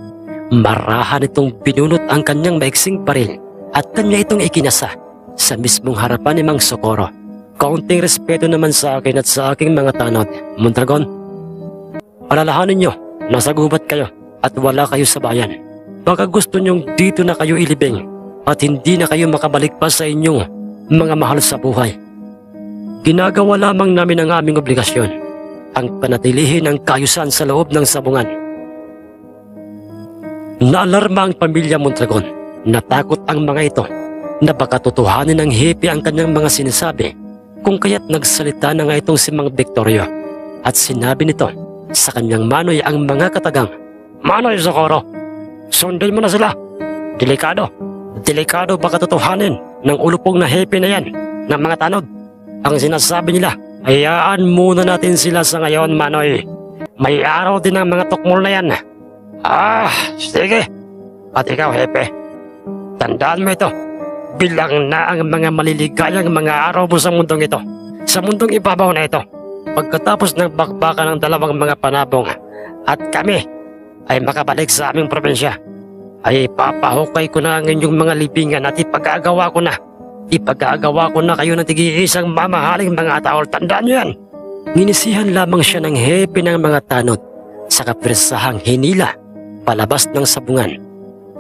A: marahan itong binunot ang kanyang maiksing baril at kanya itong ikinasa sa mismong harapan ni Mang Socorro. Kaunting respeto naman sa akin at sa aking mga tanod, Mondragon. Alalahanin nyo, nasa gubat kayo at wala kayo sa bayan. Baka gusto nyong dito na kayo ilibing at hindi na kayo makabalik pa sa inyong mga mahal sa buhay. Ginagawa lamang namin ang aming obligasyon, ang panatilihin ang kaayusan sa loob ng sabungan. Naalarma ang pamilya Mondragon. Natakot ang mga ito na baka tutuhanin ng hepe ang kanyang mga sinasabi, kung kaya't nagsalita na nga itong si Mang Victorio at sinabi nito sa kanyang manoy ang mga katagang
C: Manoy Socorro, sundin mo na sila. Delikado. Delikado baka totohanin ng ulupong na happy na yan ng mga tanod. Ang sinasabi nila, hayaan muna natin sila sa ngayon, Manoy. May araw din ang mga tukmol na yan. Sige. At ikaw, Hepe, tandaan mo ito. Bilang na ang mga maliligayang mga araw mo sa mundong ito. Sa mundong ibabaw na ito. Pagkatapos ng bakbakan ng dalawang mga panabong at kami ay makabalik sa aming probinsya, ay papahukay ko na ang inyong mga libingan at ipag-aagawa ko na. Ipag-aagawa ko na kayo ng tig-iisang mamahaling mga tao. Tandaan nyo yan. Ninisihan lamang siya ng hepe ng mga tanod sa kapirsahang hinila palabas ng sabungan.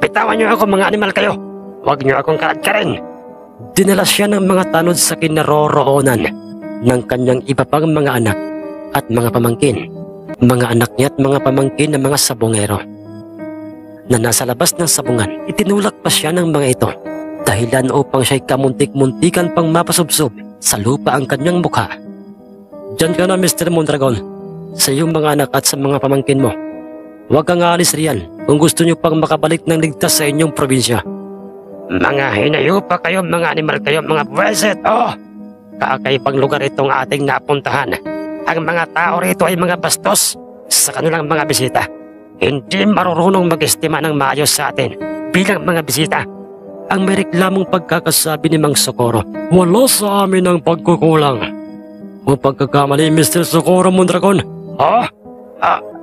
C: Bitawan nyo ako mga animal kayo. Huwag nyo akong kaladkarin. Dinala siya ng mga tanod sa kinaroroonan ng kanyang iba pang mga anak at mga pamangkin. Mga anak niya at mga pamangkin ng mga sabongero na nasa labas ng sabungan. Itinulak pa siya ng mga ito dahilan upang siya'y kamuntik-muntikan pang mapasubsob sa lupa ang kanyang mukha. Diyan ka na, Mr. Mondragon, sa iyong mga anak at sa mga pamangkin mo. Huwag kang aalis riyan kung gusto niyo pang makabalik ng ligtas sa inyong probinsya. Mga hinayupa kayo, mga animal kayo, mga buweset. Kakaibang lugar itong ating napuntahan. Ang mga tao rito ay mga bastos sa kanilang mga bisita. Hindi marurunong mag-estima ng maayos sa atin bilang mga bisita. Ang may reklamong pagkakasabi ni Mang Socorro, wala sa amin ang pagkukulang. O pagkakamali, Mr. Socorro Mondragon.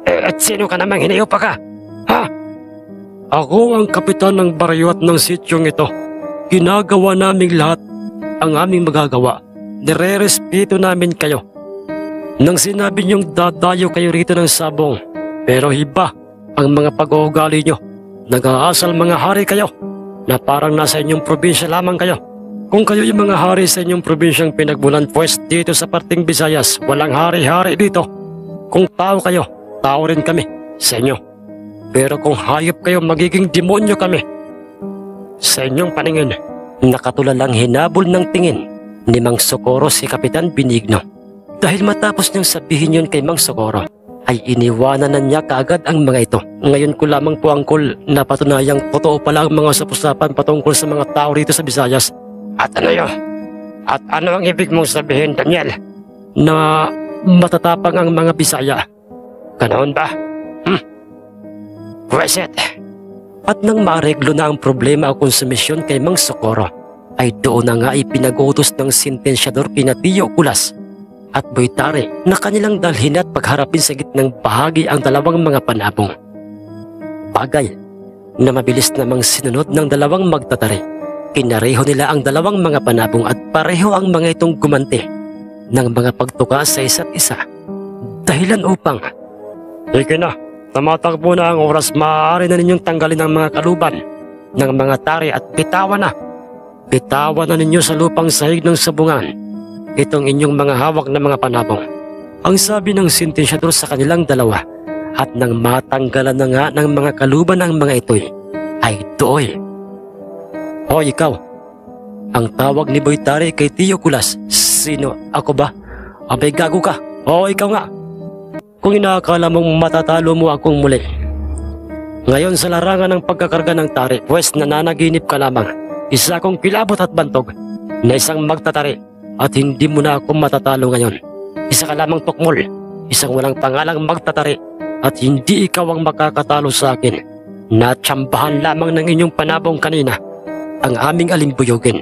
C: At sino ka namang hinayupa ka? Ako ang kapitan ng baryo at ng sityong ito. Ginagawa naming lahat ang aming magagawa. Nire-respeto namin kayo. Nang sinabi niyong dadayo kayo rito ng sabong, pero iba ang mga pag-uugali nyo. Nag-aasal mga hari kayo na parang nasa inyong probinsya lamang kayo. Kung kayo yung mga hari sa inyong probinsyang pinagmulan, pues dito sa parting Visayas, walang hari-hari dito. Kung tao kayo, tao rin kami sa inyo. Pero kung hayop kayo, magiging demonyo kami. Sa inyong paningin, nakatulalang hinabol ng tingin ni Mang Socorro si Kapitan Benigno. Dahil matapos niyang sabihin yun kay Mang Socorro, ay iniwanan na niya kaagad ang mga ito. Ngayon ko lamang po, Angkol, napatunayang totoo pala ang mga usapan patungkol sa mga tao rito sa Visayas. At ano yun? At ano ang ibig mong sabihin, Daniel? Na matatapang ang mga Bisaya. Ganoon ba? Pweset. At nang maareglo na ang problema o konsumisyon kay Mang Socorro, ay doon na nga ipinag-utos ng sentensyador kina Tio Kulas at Boytare na kanilang dalhin at pagharapin sa gitnang bahagi ang dalawang mga panabong. Bagay na mabilis namang sinunod ng dalawang magtatari. Kinareho nila ang dalawang mga panabong at pareho ang mga itong gumanti ng mga pagtuka sa isa't isa. Dahilan upang, "Sige na, tumatakbo na ang oras, maaari na ninyong tanggalin ang mga kaluban ng mga tari at bitawan na. Bitawan na ninyo sa lupang sahig ng sabungan itong inyong mga hawak na mga panabong." Ang sabi ng sentensyador sa kanilang dalawa, at nang matanggalan na nga ng mga kaluban ang mga ito'y, ay doy. "Hoy ikaw," ang tawag ni Boytare kay Tio Kulas. "Sino? Ako ba? Abay gago ka. O ikaw nga. Kung inaakala mong matatalo mo akong muli. Ngayon sa larangan ng pagkakarga ng tari, pwes nananaginip ka lamang. Isa akong kilabot at bantog na isang magtatari at hindi mo na ako matatalo ngayon. Isa ka lamang tukmol, isang walang pangalang magtatari at hindi ikaw ang makakatalo sa akin. Natsambahan lamang ng inyong panabong kanina ang aming alimbuyogin.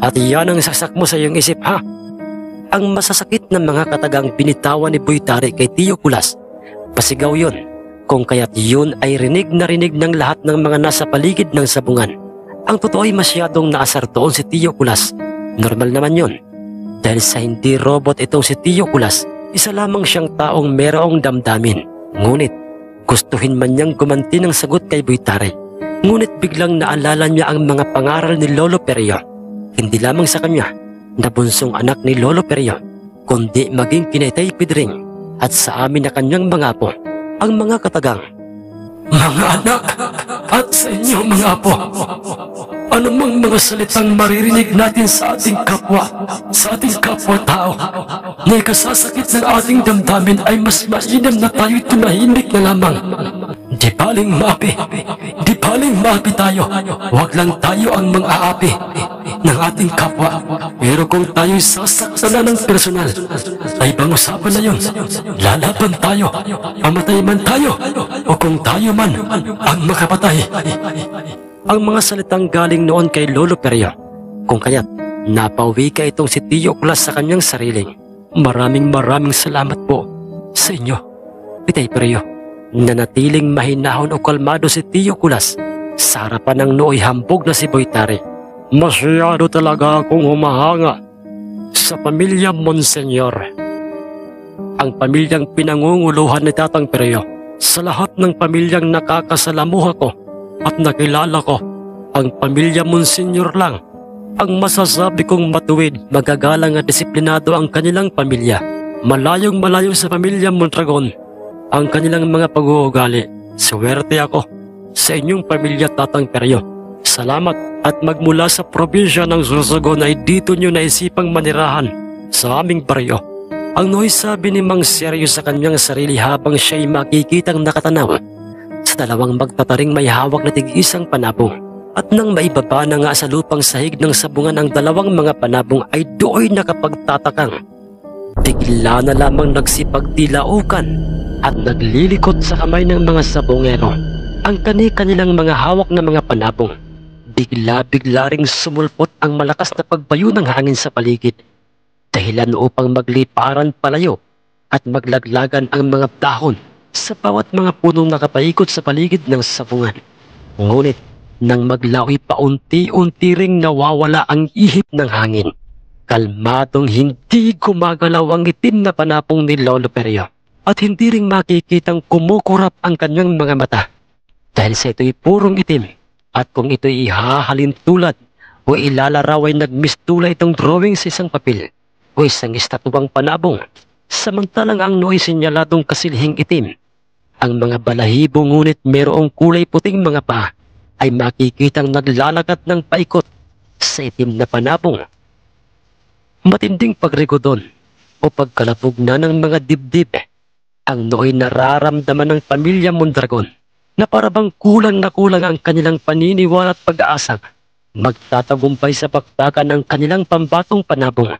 C: At iyan ang sasak mo sa iyong isip, ha?" Ang masasakit na mga katagang binitawan ni Boytare kay Tio Kulas. Pasigaw yun, kung kaya't yun ay rinig ng lahat ng mga nasa paligid ng sabungan. Ang totoo ay masyadong naasar doon si Tio Kulas. Normal naman yun. Dahil sa hindi robot itong si Tio Kulas, isa lamang siyang taong merong damdamin. Ngunit gustuhin man niyang gumanti ng sagot kay Boytare. Ngunit biglang naalala niya ang mga pangaral ni Lolo Perio. Hindi lamang sa kanya na bunsong anak ni Lolo Perio, kundi maging kay Tay Pedring at sa amin na kanyang mga apo, ang mga katagang, "Mga anak at sa inyo mga apo, anumang mga salitang maririnig natin sa ating kapwa-tao na ikasasakit ng ating damdamin ay mas mainam na tayo'y tumahimik na lamang. Di
B: baling maapi. Di baling maapi tayo. Huwag lang tayo ang mang-aapi ng ating kapwa. Pero kung tayo'y sasaktan na ng personal, ay ibang usapan na yun. Lalaban tayo, mamatay man tayo, o kung tayo man ang makapatay.
A: Ang mga salitang galing noon kay Lolo Perio, kung kaya't napauwi ka itong si Tio Kulas sa kanyang sariling.
B: Maraming salamat po sa inyo,
A: Pitay Perio, nanatiling mahinahon o kalmado si Tio Kulas sa harapan ng nooy hambog na si Boytari.
C: Masyado talaga akong humahanga sa pamilya Monsenyor.
A: Ang pamilyang pinangunguluhan ni Tatang Perio,
B: sa lahat ng pamilyang nakakasalamuha ko at nakilala ko, ang pamilya Monsenyor lang ang masasabi kong matuwid,
A: magagalang at disiplinado ang kanilang pamilya.
B: Malayong malayo sa pamilya Mondragon ang kanilang mga pag-uugali. Swerte ako sa inyong pamilya, Tatang Perio. Salamat, at magmula sa probinsya ng Sorsogon ay dito nyo naisipang manirahan sa aming baryo.
A: Ang nooy sabi ni Mang Sergio sa kanyang sarili habang siya'y makikitang nakatanaw sa dalawang magtataring may hawak na tig-isang panabong. At nang maibaba na nga sa lupang sahig ng sabungan ang dalawang mga panabong ay do'y nakapagtatakang. Bigla na lamang nagsipagdilaukan at naglilikot sa kamay ng mga sabongero ang kanilang mga hawak na mga panabong. Bigla-bigla ring sumulpot ang malakas na pagbayo ng hangin sa paligid, dahilan upang magliparan palayo at maglaglagan ang mga dahon sa bawat mga punong nakapaikot sa paligid ng sabungan. Ngunit nang maglawi paunti-unti ring nawawala ang ihip ng hangin, kalmadong hindi gumagalaw ang itim na panapong ni Lolo Perio at hindi ring makikitang kumukurap ang kanyang mga mata dahil sa ito'y purong itim. At kung ito'y ihahalin tulad o ilalaraw ay nagmistula itong drawing sa isang papel o isang estatuang panabong, samantalang ang nooy sinyaladong kasilhing itim. Ang mga balahibo ngunit mayroong kulay puting mga paa ay makikitang naglalagat ng paikot sa itim na panabong. Matinding pagrigodon o pagkalapog na ng mga dibdib ang nooy nararamdaman ng pamilya Mondragon na parabang kulang na kulang ang kanilang paniniwala at pag-aasang magtatagumpay sa bakbakan ng kanilang pambatong panabong.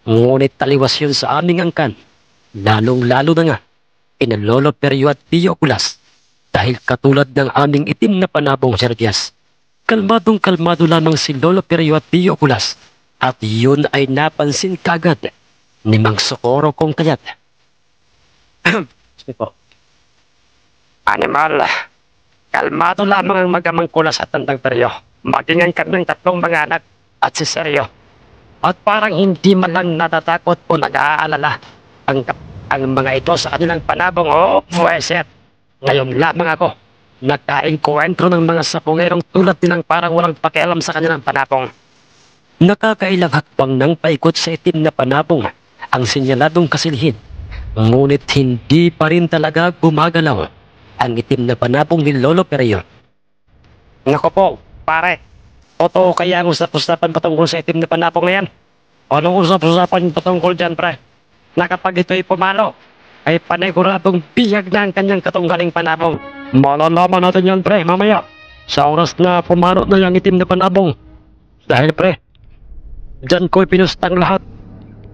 A: Ngunit taliwas yun sa aming angkan, lalong-lalo na nga ina Lolo Perio at Tio Kulas. Dahil katulad ng aming itim na panabong, Sergias, kalmadong-kalmado lamang si Lolo Perio at Tio Kulas, at yun ay napansin kagad ni Mang Socorro kung kaya't. Sige po.
C: Animal, kalmado lamang ang magamang Kulas at Tandang Perio, maging ang kanyang tatlong mga anak at si Sergio. At parang hindi man lang natatakot o nag-aalala ang mga ito sa kanilang panabong. Oh, pweset! Ngayon lamang ako nagkaengkwentro ng mga sapungerong tulad nilang parang walang pakialam sa kanilang panabong.
A: Nakakailang hakbang ng paikot sa itim na panabong ang sinyaladong kasilhin. Ngunit hindi pa rin talaga gumagalaw ang itim na panabong ni Lolo Perio.
C: Nako po, pare. Totoo kaya ang usap-usapan patungkol sa itim na panabong na yan? Anong usap-usapan patungkol dyan, pre? Na kapag ito'y pumalo, ay paniguradong biyag na ang kanyang katunggaling panabong. Malalaman natin yan, pre, mamaya. Sa oras na pumalo na yung itim na panabong. Dahil, pre, dyan ko'y pinustang lahat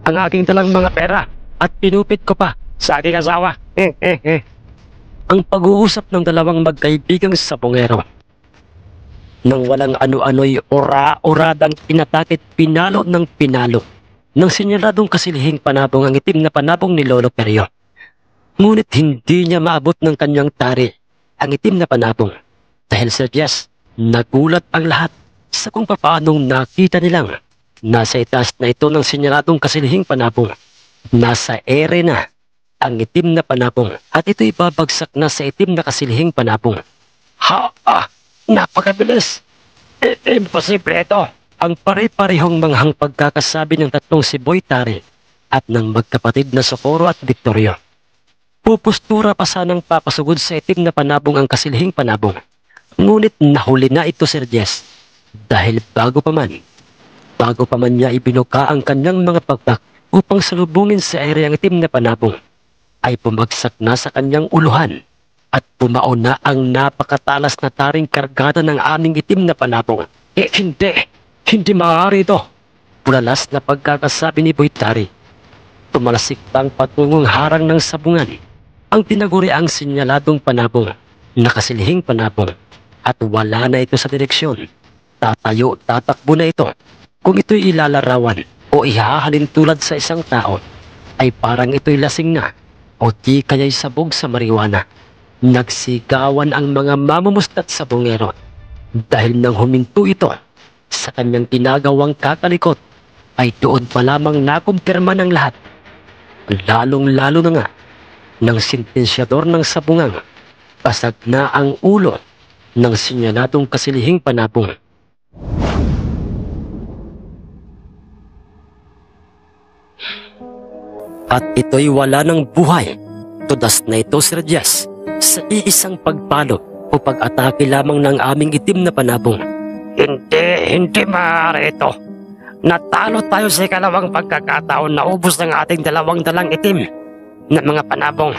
C: ang aking talang mga pera at pinupit ko pa sa aking asawa.
A: Ang pag-uusap ng dalawang magkaibigang sabongero nang walang ano-ano'y ora-oradang pinatakit pinalo ng pinalo ng sinyaladong kasilhing panabong ang itim na panabong ni Lolo Perio. Ngunit hindi niya maabot ng kanyang tari ang itim na panabong dahil sa Diyas, nagulat ang lahat sa kung paanong nakita nilang nasa itaas na ito ng sinyaladong kasilhing panabong. Nasa ere na ang itim na panabong at ito'y babagsak na sa itim na kasilhing panabong.
C: Napakabilis! Imposible ito!
A: Ang pare-parehong manghang pagkakasabi ng tatlong si Boytari at ng magkapatid na Socorro at Victorio. Pupustura pa sanang papasugod sa itim na panabong ang kasilhing panabong. Ngunit nahuli na ito, Sir Jess, dahil bago pa man niya ibinuka ang kanyang mga pagpak upang salubungin sa ere ang itim na panabong, ay pumagsak na sa kanyang uluhan
B: at pumaon na ang napakatalas na taring kargada ng aming itim na panabong. Hindi maaari ito. Pulalas na pagkakasabi ni Boytari. Tumalasik pang patungong harang ng sabungan ang tinaguriang sinyaladong panabong, nakasilihing panabong, at wala na ito sa direksyon. Tatakbo na ito. Kung ito'y ilalarawan o ihahalin tulad sa isang tao, ay parang ito'y lasing na o di kaya'y sabog sa marijuana. Nagsigawan ang mga mamumusta't sabongero dahil nang huminto ito sa kanyang ginagawang kakalikot, ay doon pa lamang nakumpirma ng lahat. Lalong-lalo na nga ng sentensyador ng sabungang pasag na ang ulo ng sinyaladong kasilihing panabong.
A: At ito'y wala ng buhay. Tudas na ito, Sir Diaz, sa iisang pagpalo o pag-atake lamang ng aming itim na panabong.
C: Hindi maaari ito. Natalo tayo sa ikalawang pagkakataon na ubos ng ating dalawang dalang itim na mga panabong.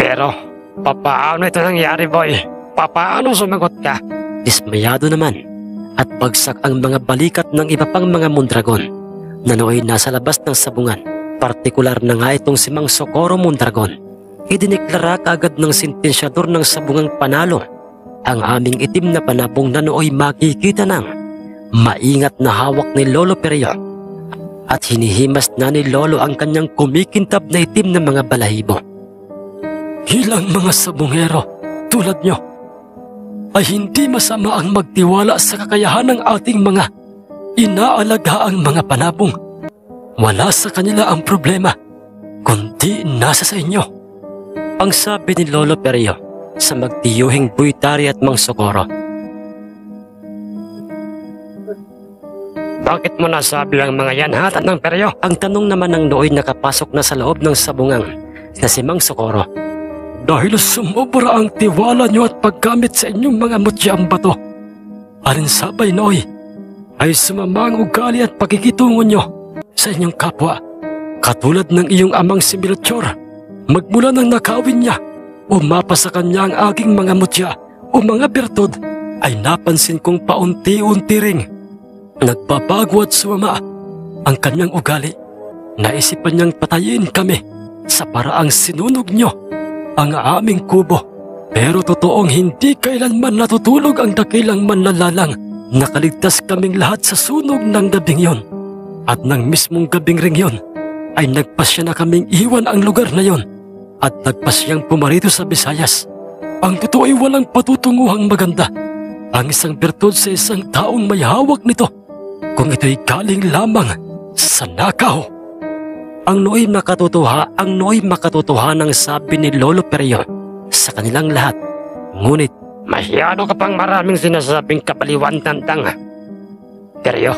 C: Pero, papaano ito nangyari, boy? Papaano sumagot ka?
A: Dismayado naman at bagsak ang mga balikat ng iba pang mga Mondragon na nooy nasa labas ng sabungan. Partikular na nga itong si Mang Socorro Mondragon. Idineklara kaagad ng sentensyador ng sabungang panalo ang aming itim na panabong na nooy makikita ng maingat na hawak ni Lolo Perio at hinihimas na ni Lolo ang kanyang kumikintab na itim na mga balahibo.
B: Ilang mga sabungero tulad nyo ay hindi masama ang magtiwala sa kakayahan ng ating mga inaalagaang mga panabong. Wala sa kanila ang problema, kundi nasa sa inyo.
A: Ang sabi ni Lolo Perio sa magtiyuhing Boytari at Mang Socorro.
C: Bakit mo nasabi ang mga yan, ha, Tatang Perio?
A: Ang tanong naman ng nooy nakapasok na sa loob ng sabungang na si Mang Socorro.
B: Dahil sumobra ang tiwala nyo at paggamit sa inyong mga mutyang bato. Alinsabay nooy ay sumama ang ugali at pakikitungo nyo sa inyong kapwa. Katulad ng iyong amang si Melchor, magmula nang nakawin niya o mapa sa kanya ang aking mga mutya o mga bertod, ay napansin kong paunti-unti ring nagbabago at sumama ang kanyang ugali. Naisipan niyang patayin kami sa paraang sinunog nyo ang aming kubo. Pero totoong hindi kailanman natutulog ang dakilang manlalalang. Nakaligtas kaming lahat sa sunog ng gabing yon. At ng mismong gabing ring yon ay nagpasya na kaming iwan ang lugar na yon at nagpasyang pumarito sa Visayas. Ang totoo ay walang patutunguhang maganda ang isang bertod sa isang taong may hawak nito kung ito'y galing lamang sa nakaw.
A: Ang nooy makatotohanang sabi ni Lolo Perio sa kanilang lahat. Ngunit
C: masyado ka pang maraming sinasabing kapaliwan, Tantang. Perio,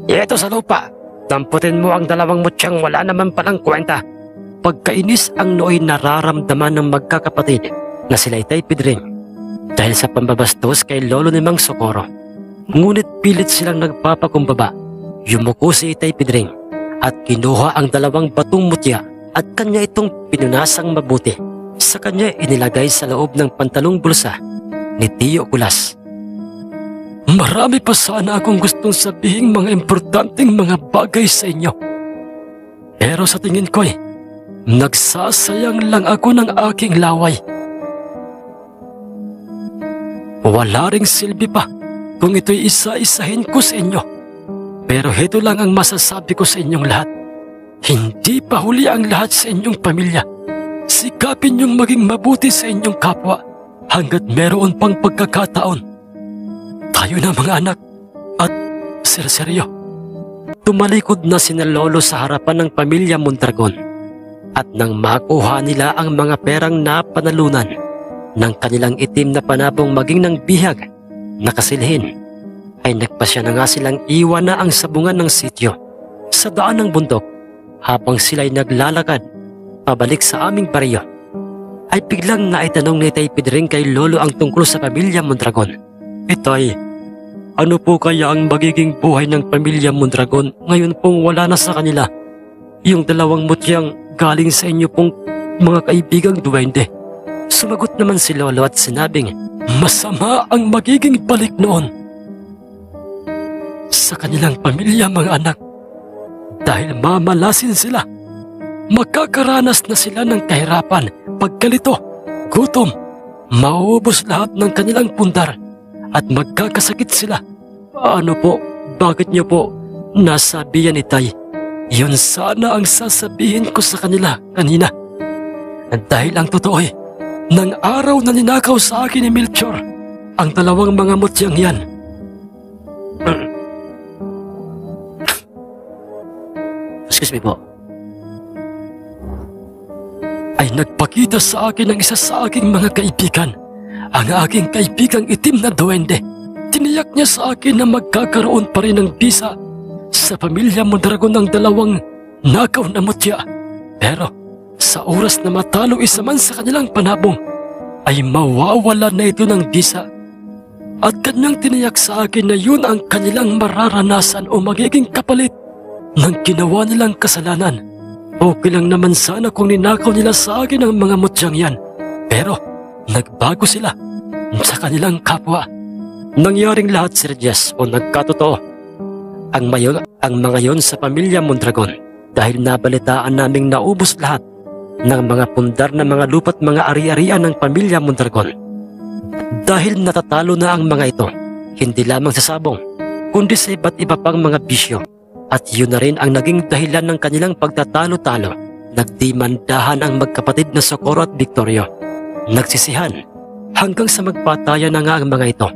C: ito sa lupa. Damputin mo ang dalawang mutyang wala naman palang kwenta.
A: Pagkainis ang nooy nararamdaman ng magkakapatid na sila Itay Pedring dahil sa pambabastos kay Lolo ni Mang Socorro. Ngunit pilit silang nagpapakumbaba. Yumuko si Itay Pedring at kinuha ang dalawang batong mutya at kanya itong pinunasang mabuti. Sa kanya inilagay sa loob ng pantalong bulsa ni Tio Kulas.
B: Marami pa sana akong gustong sabihin mga importanteng mga bagay sa inyo. Pero sa tingin ko'y nagsasayang lang ako ng aking laway. Wala ring silbi pa kung ito'y isa-isahin ko sa inyo. Pero heto lang ang masasabi ko sa inyong lahat. Hindi pa huli ang lahat sa inyong pamilya. Sikapin niyong maging mabuti sa inyong kapwa hanggat meron pang pagkakataon. Tayo na mga anak at serseryo.
A: Tumalikod na sina Lolo sa harapan ng pamilya Mondragon at nang makuha nila ang mga perang napanalunan ng kanilang itim na panabong maging ng bihag na kasilhin, ay nagpasya na nga silang iwan na ang sabungan ng sityo sa daan ng bundok. Habang sila'y naglalakad pabalik sa aming baryo, ay biglang naitanong ni Itay Pedring kay Lolo ang tungkol sa pamilya Mondragon.
B: Itay, ano po kaya ang magiging buhay ng pamilya Mondragon ngayon pong wala na sa kanila yung dalawang mutyang galing sa inyo pong mga kaibigang duwende. Sumagot naman si Lolo at sinabing, masama ang magiging balik noon sa kanilang pamilya, mga anak. Dahil mamalasin sila. Makakaranas na sila ng kahirapan, pagkalito, gutom, mauubos lahat ng kanilang pundar at magkakasakit sila. Ano po? Bakit niyo po nasabi yan, Itay? Yun sana ang sasabihin ko sa kanila kanina. Dahil ang totoo ay, nang araw na ninakaw sa akin ni Melchor ang dalawang mga mutyang yan,
A: Excuse me po.
B: ay nagpakita sa akin ng isa sa aking mga kaibigan, ang aking kaibigang itim na duwende. Tiniyak niya sa akin na magkakaroon pa rin ng bisa sa pamilya Mondragon ng dalawang nakaw na mutya. Pero sa oras na matalo isa man sa kanilang panabong, ay mawawala na ito ng bisa. At kanyang tiniyak sa akin na yun ang kanilang mararanasan o magiging kapalit ng ginawa nilang kasalanan. Okay lang naman sana kung ninakaw nila sa akin ang mga mutyang yan. Pero nagbago sila sa kanilang kapwa.
A: Nangyaring lahat, Sir Jess, o nagkatotoo ang mga yon sa pamilya Mondragon dahil nabalitaan naming naubos lahat ng mga pundar na mga lupa't mga ari-arian ng pamilya Mondragon. Dahil natatalo na ang mga ito, hindi lamang sa sabong, kundi sa iba't iba pang mga bisyo. At yun na rin ang naging dahilan ng kanilang pagtatalo-talo. Nagdimandahan ang magkapatid na Socorro at Victorio. Nagsisihan hanggang sa magpatayan na nga ang mga ito.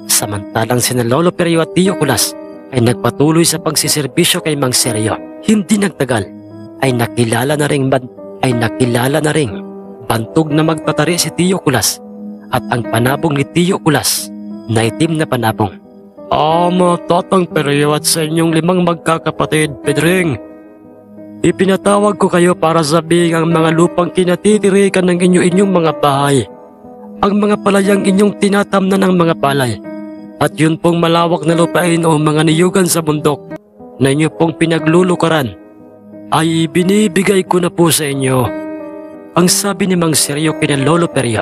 A: Samantalang sina Lolo Perio at Tio Kulas ay nagpatuloy sa pagsiservisyo kay Mang Seryo. Hindi nagtagal ay nakilala na ring bantog na magtatari si Tio Kulas at ang panabong ni Tio Kulas na itim na panabong. Tatang Perio at sa inyong 5 magkakapatid, Pedring. Ipinatawag ko kayo para sabihin ang mga lupang kinatitirikan ng inyong mga bahay, ang mga palayang inyong tinatamnan ng mga palay, at yun pong malawak na lupain o mga niyugan sa bundok na inyo pong pinaglulukaran, ay binibigay ko na po sa inyo. Ang sabi ni Mang Seryo kina Lolo Perio,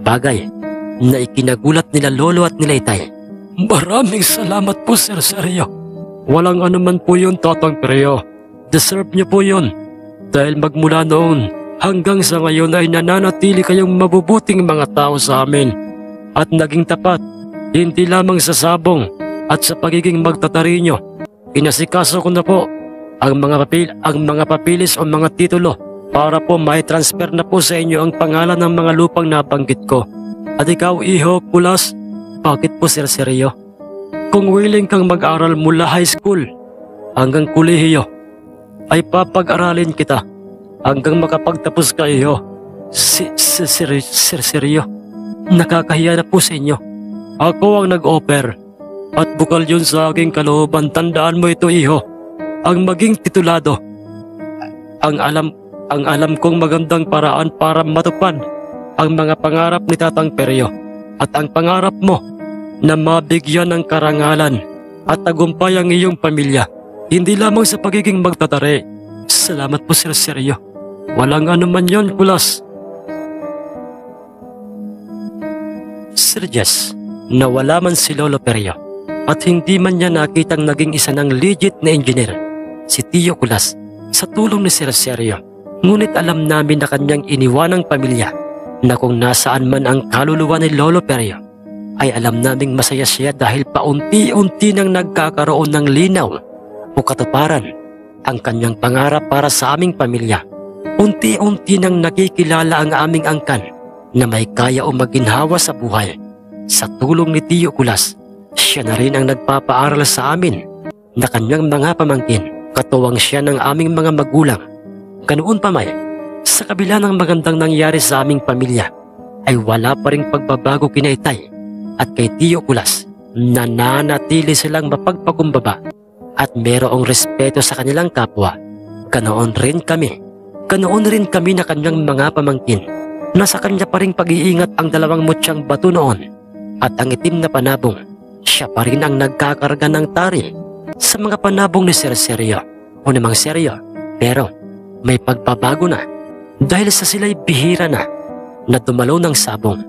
A: bagay na ikinagulat nila Lolo at nila Itay.
B: Maraming salamat po, Sir Seryo.
A: Walang anuman po yun, Tatang Perio. Deserve niyo po yun. Dahil magmula noon hanggang sa ngayon ay nananatili kayong mabubuting mga tao sa amin. At naging tapat, hindi lamang sa sabong at sa pagiging magtatari nyo. Inasikaso ko na po ang mga papilis o mga titulo para po may transfer na po sa inyo ang pangalan ng mga lupang nabanggit ko. At ikaw, Iho Kulas, bakit po, Sir Seryo? Kung willing kang mag-aral mula high school hanggang kolehiyo, ay papag-aralin kita hanggang makapagtapos ka, Iho. Sir Seryo, nakakahiya na po sa inyo. Ako ang nag-offer at bukal yun sa aking kalooban. Tandaan mo ito, Iho. Ang maging titulado. Ang alam kong magandang paraan para matupad ang mga pangarap ni Tatang Perio. At ang pangarap mo na mabigyan ng karangalan at tagumpay ang iyong pamilya, hindi lamang sa pagiging magtatari. Salamat po, Sir Seryo. Walang anuman yon, Kulas. Sir Jess, nawala man si Lolo Perio at hindi man niya nakitang naging isa ng legit na engineer, si Tio Kulas, sa tulong ni Sir Seryo. Ngunit alam namin na kanyang iniwanang pamilya na kung nasaan man ang kaluluwa ni Lolo Perio, ay alam naming masaya siya dahil paunti-unti nang nagkakaroon ng linaw o katuparan ang kanyang pangarap para sa aming pamilya. Unti-unti nang nakikilala ang aming angkan na may kaya o maginhawa sa buhay. Sa tulong ni Tio Kulas, siya na rin ang nagpapaaral sa amin na kanyang mga pamangkin. Katuwang siya ng aming mga magulang. Ganoon pa may, sa kabila ng magandang nangyari sa aming pamilya, ay wala pa ring pagbabago kina Itay at kay Tio Kulas. Nananatili silang mapagpakumbaba at merong respeto sa kanilang kapwa. Ganoon rin kami na kanyang mga pamangkin. Nasa kanya pa ring pag-iingat ang 2 mutyang bato noon at ang itim na panabong. Siya pa rin ang nagkakarga ng tari sa mga panabong ni Sir Seryo o ni Mang Seryo. Pero may pagbabago na Dahil sa sila'y bihira na dumalo ng sabong.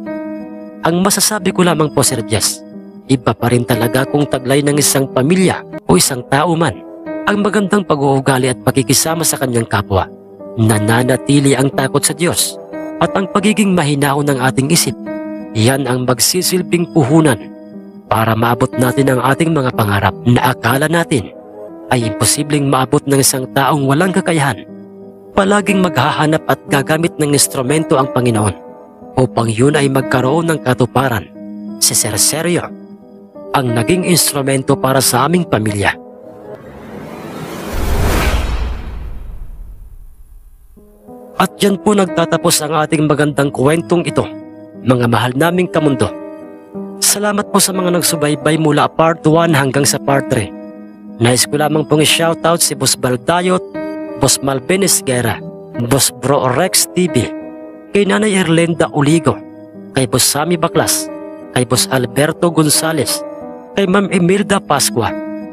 A: Ang masasabi ko lamang po, Sir Jess, iba pa rin talaga kung taglay ng isang pamilya o isang tao man ang magandang pag-uugali at pakikisama sa kanyang kapwa. Nananatili ang takot sa Diyos at ang pagiging mahinahon ng ating isip. Yan ang magsisilbing puhunan para maabot natin ang ating mga pangarap na akala natin ay imposibleng maabot ng isang taong walang kakayahan. Palaging maghahanap at gagamit ng instrumento ang Panginoon upang yun ay magkaroon ng katuparan. Si Sir Sergio ang naging instrumento para sa aming pamilya. At yan po nagtatapos ang ating magandang kwentong ito, mga mahal naming kamundo. Salamat po sa mga nagsubaybay mula part 1 hanggang sa part 3. Nais ko lamang pong i-shoutout si Boss Baldayot, Boss Malvin Esguera, Boss Bro Rex TV, kay Nanay Erlenda Uligo, kay Boss Sammy Baklas, kay Boss Alberto Gonzales, kay Ma'am Imelda Pascua,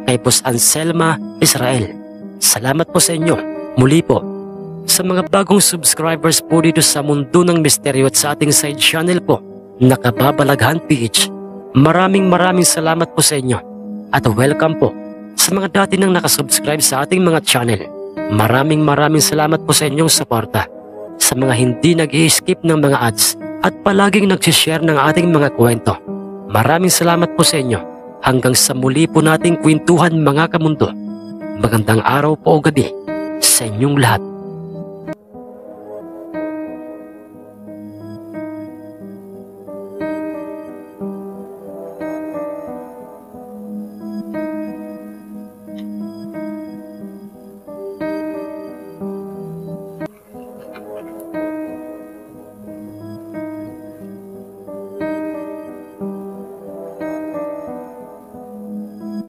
A: kay Boss Anselma Israel. Salamat po sa inyo. Muli po, sa mga bagong subscribers po dito sa Mundo ng Misteryo at sa ating side channel po, Nakababalaghan PH, maraming salamat po sa inyo at welcome po sa mga dati nang nakasubscribe sa ating mga channel. Maraming salamat po sa inyong suporta, sa mga hindi nag-i-skip ng mga ads at palaging nagsishare ng ating mga kwento. Maraming salamat po sa inyo. Hanggang sa muli po nating kwentuhan, mga kamundo. Magandang araw po o gabi sa inyong lahat.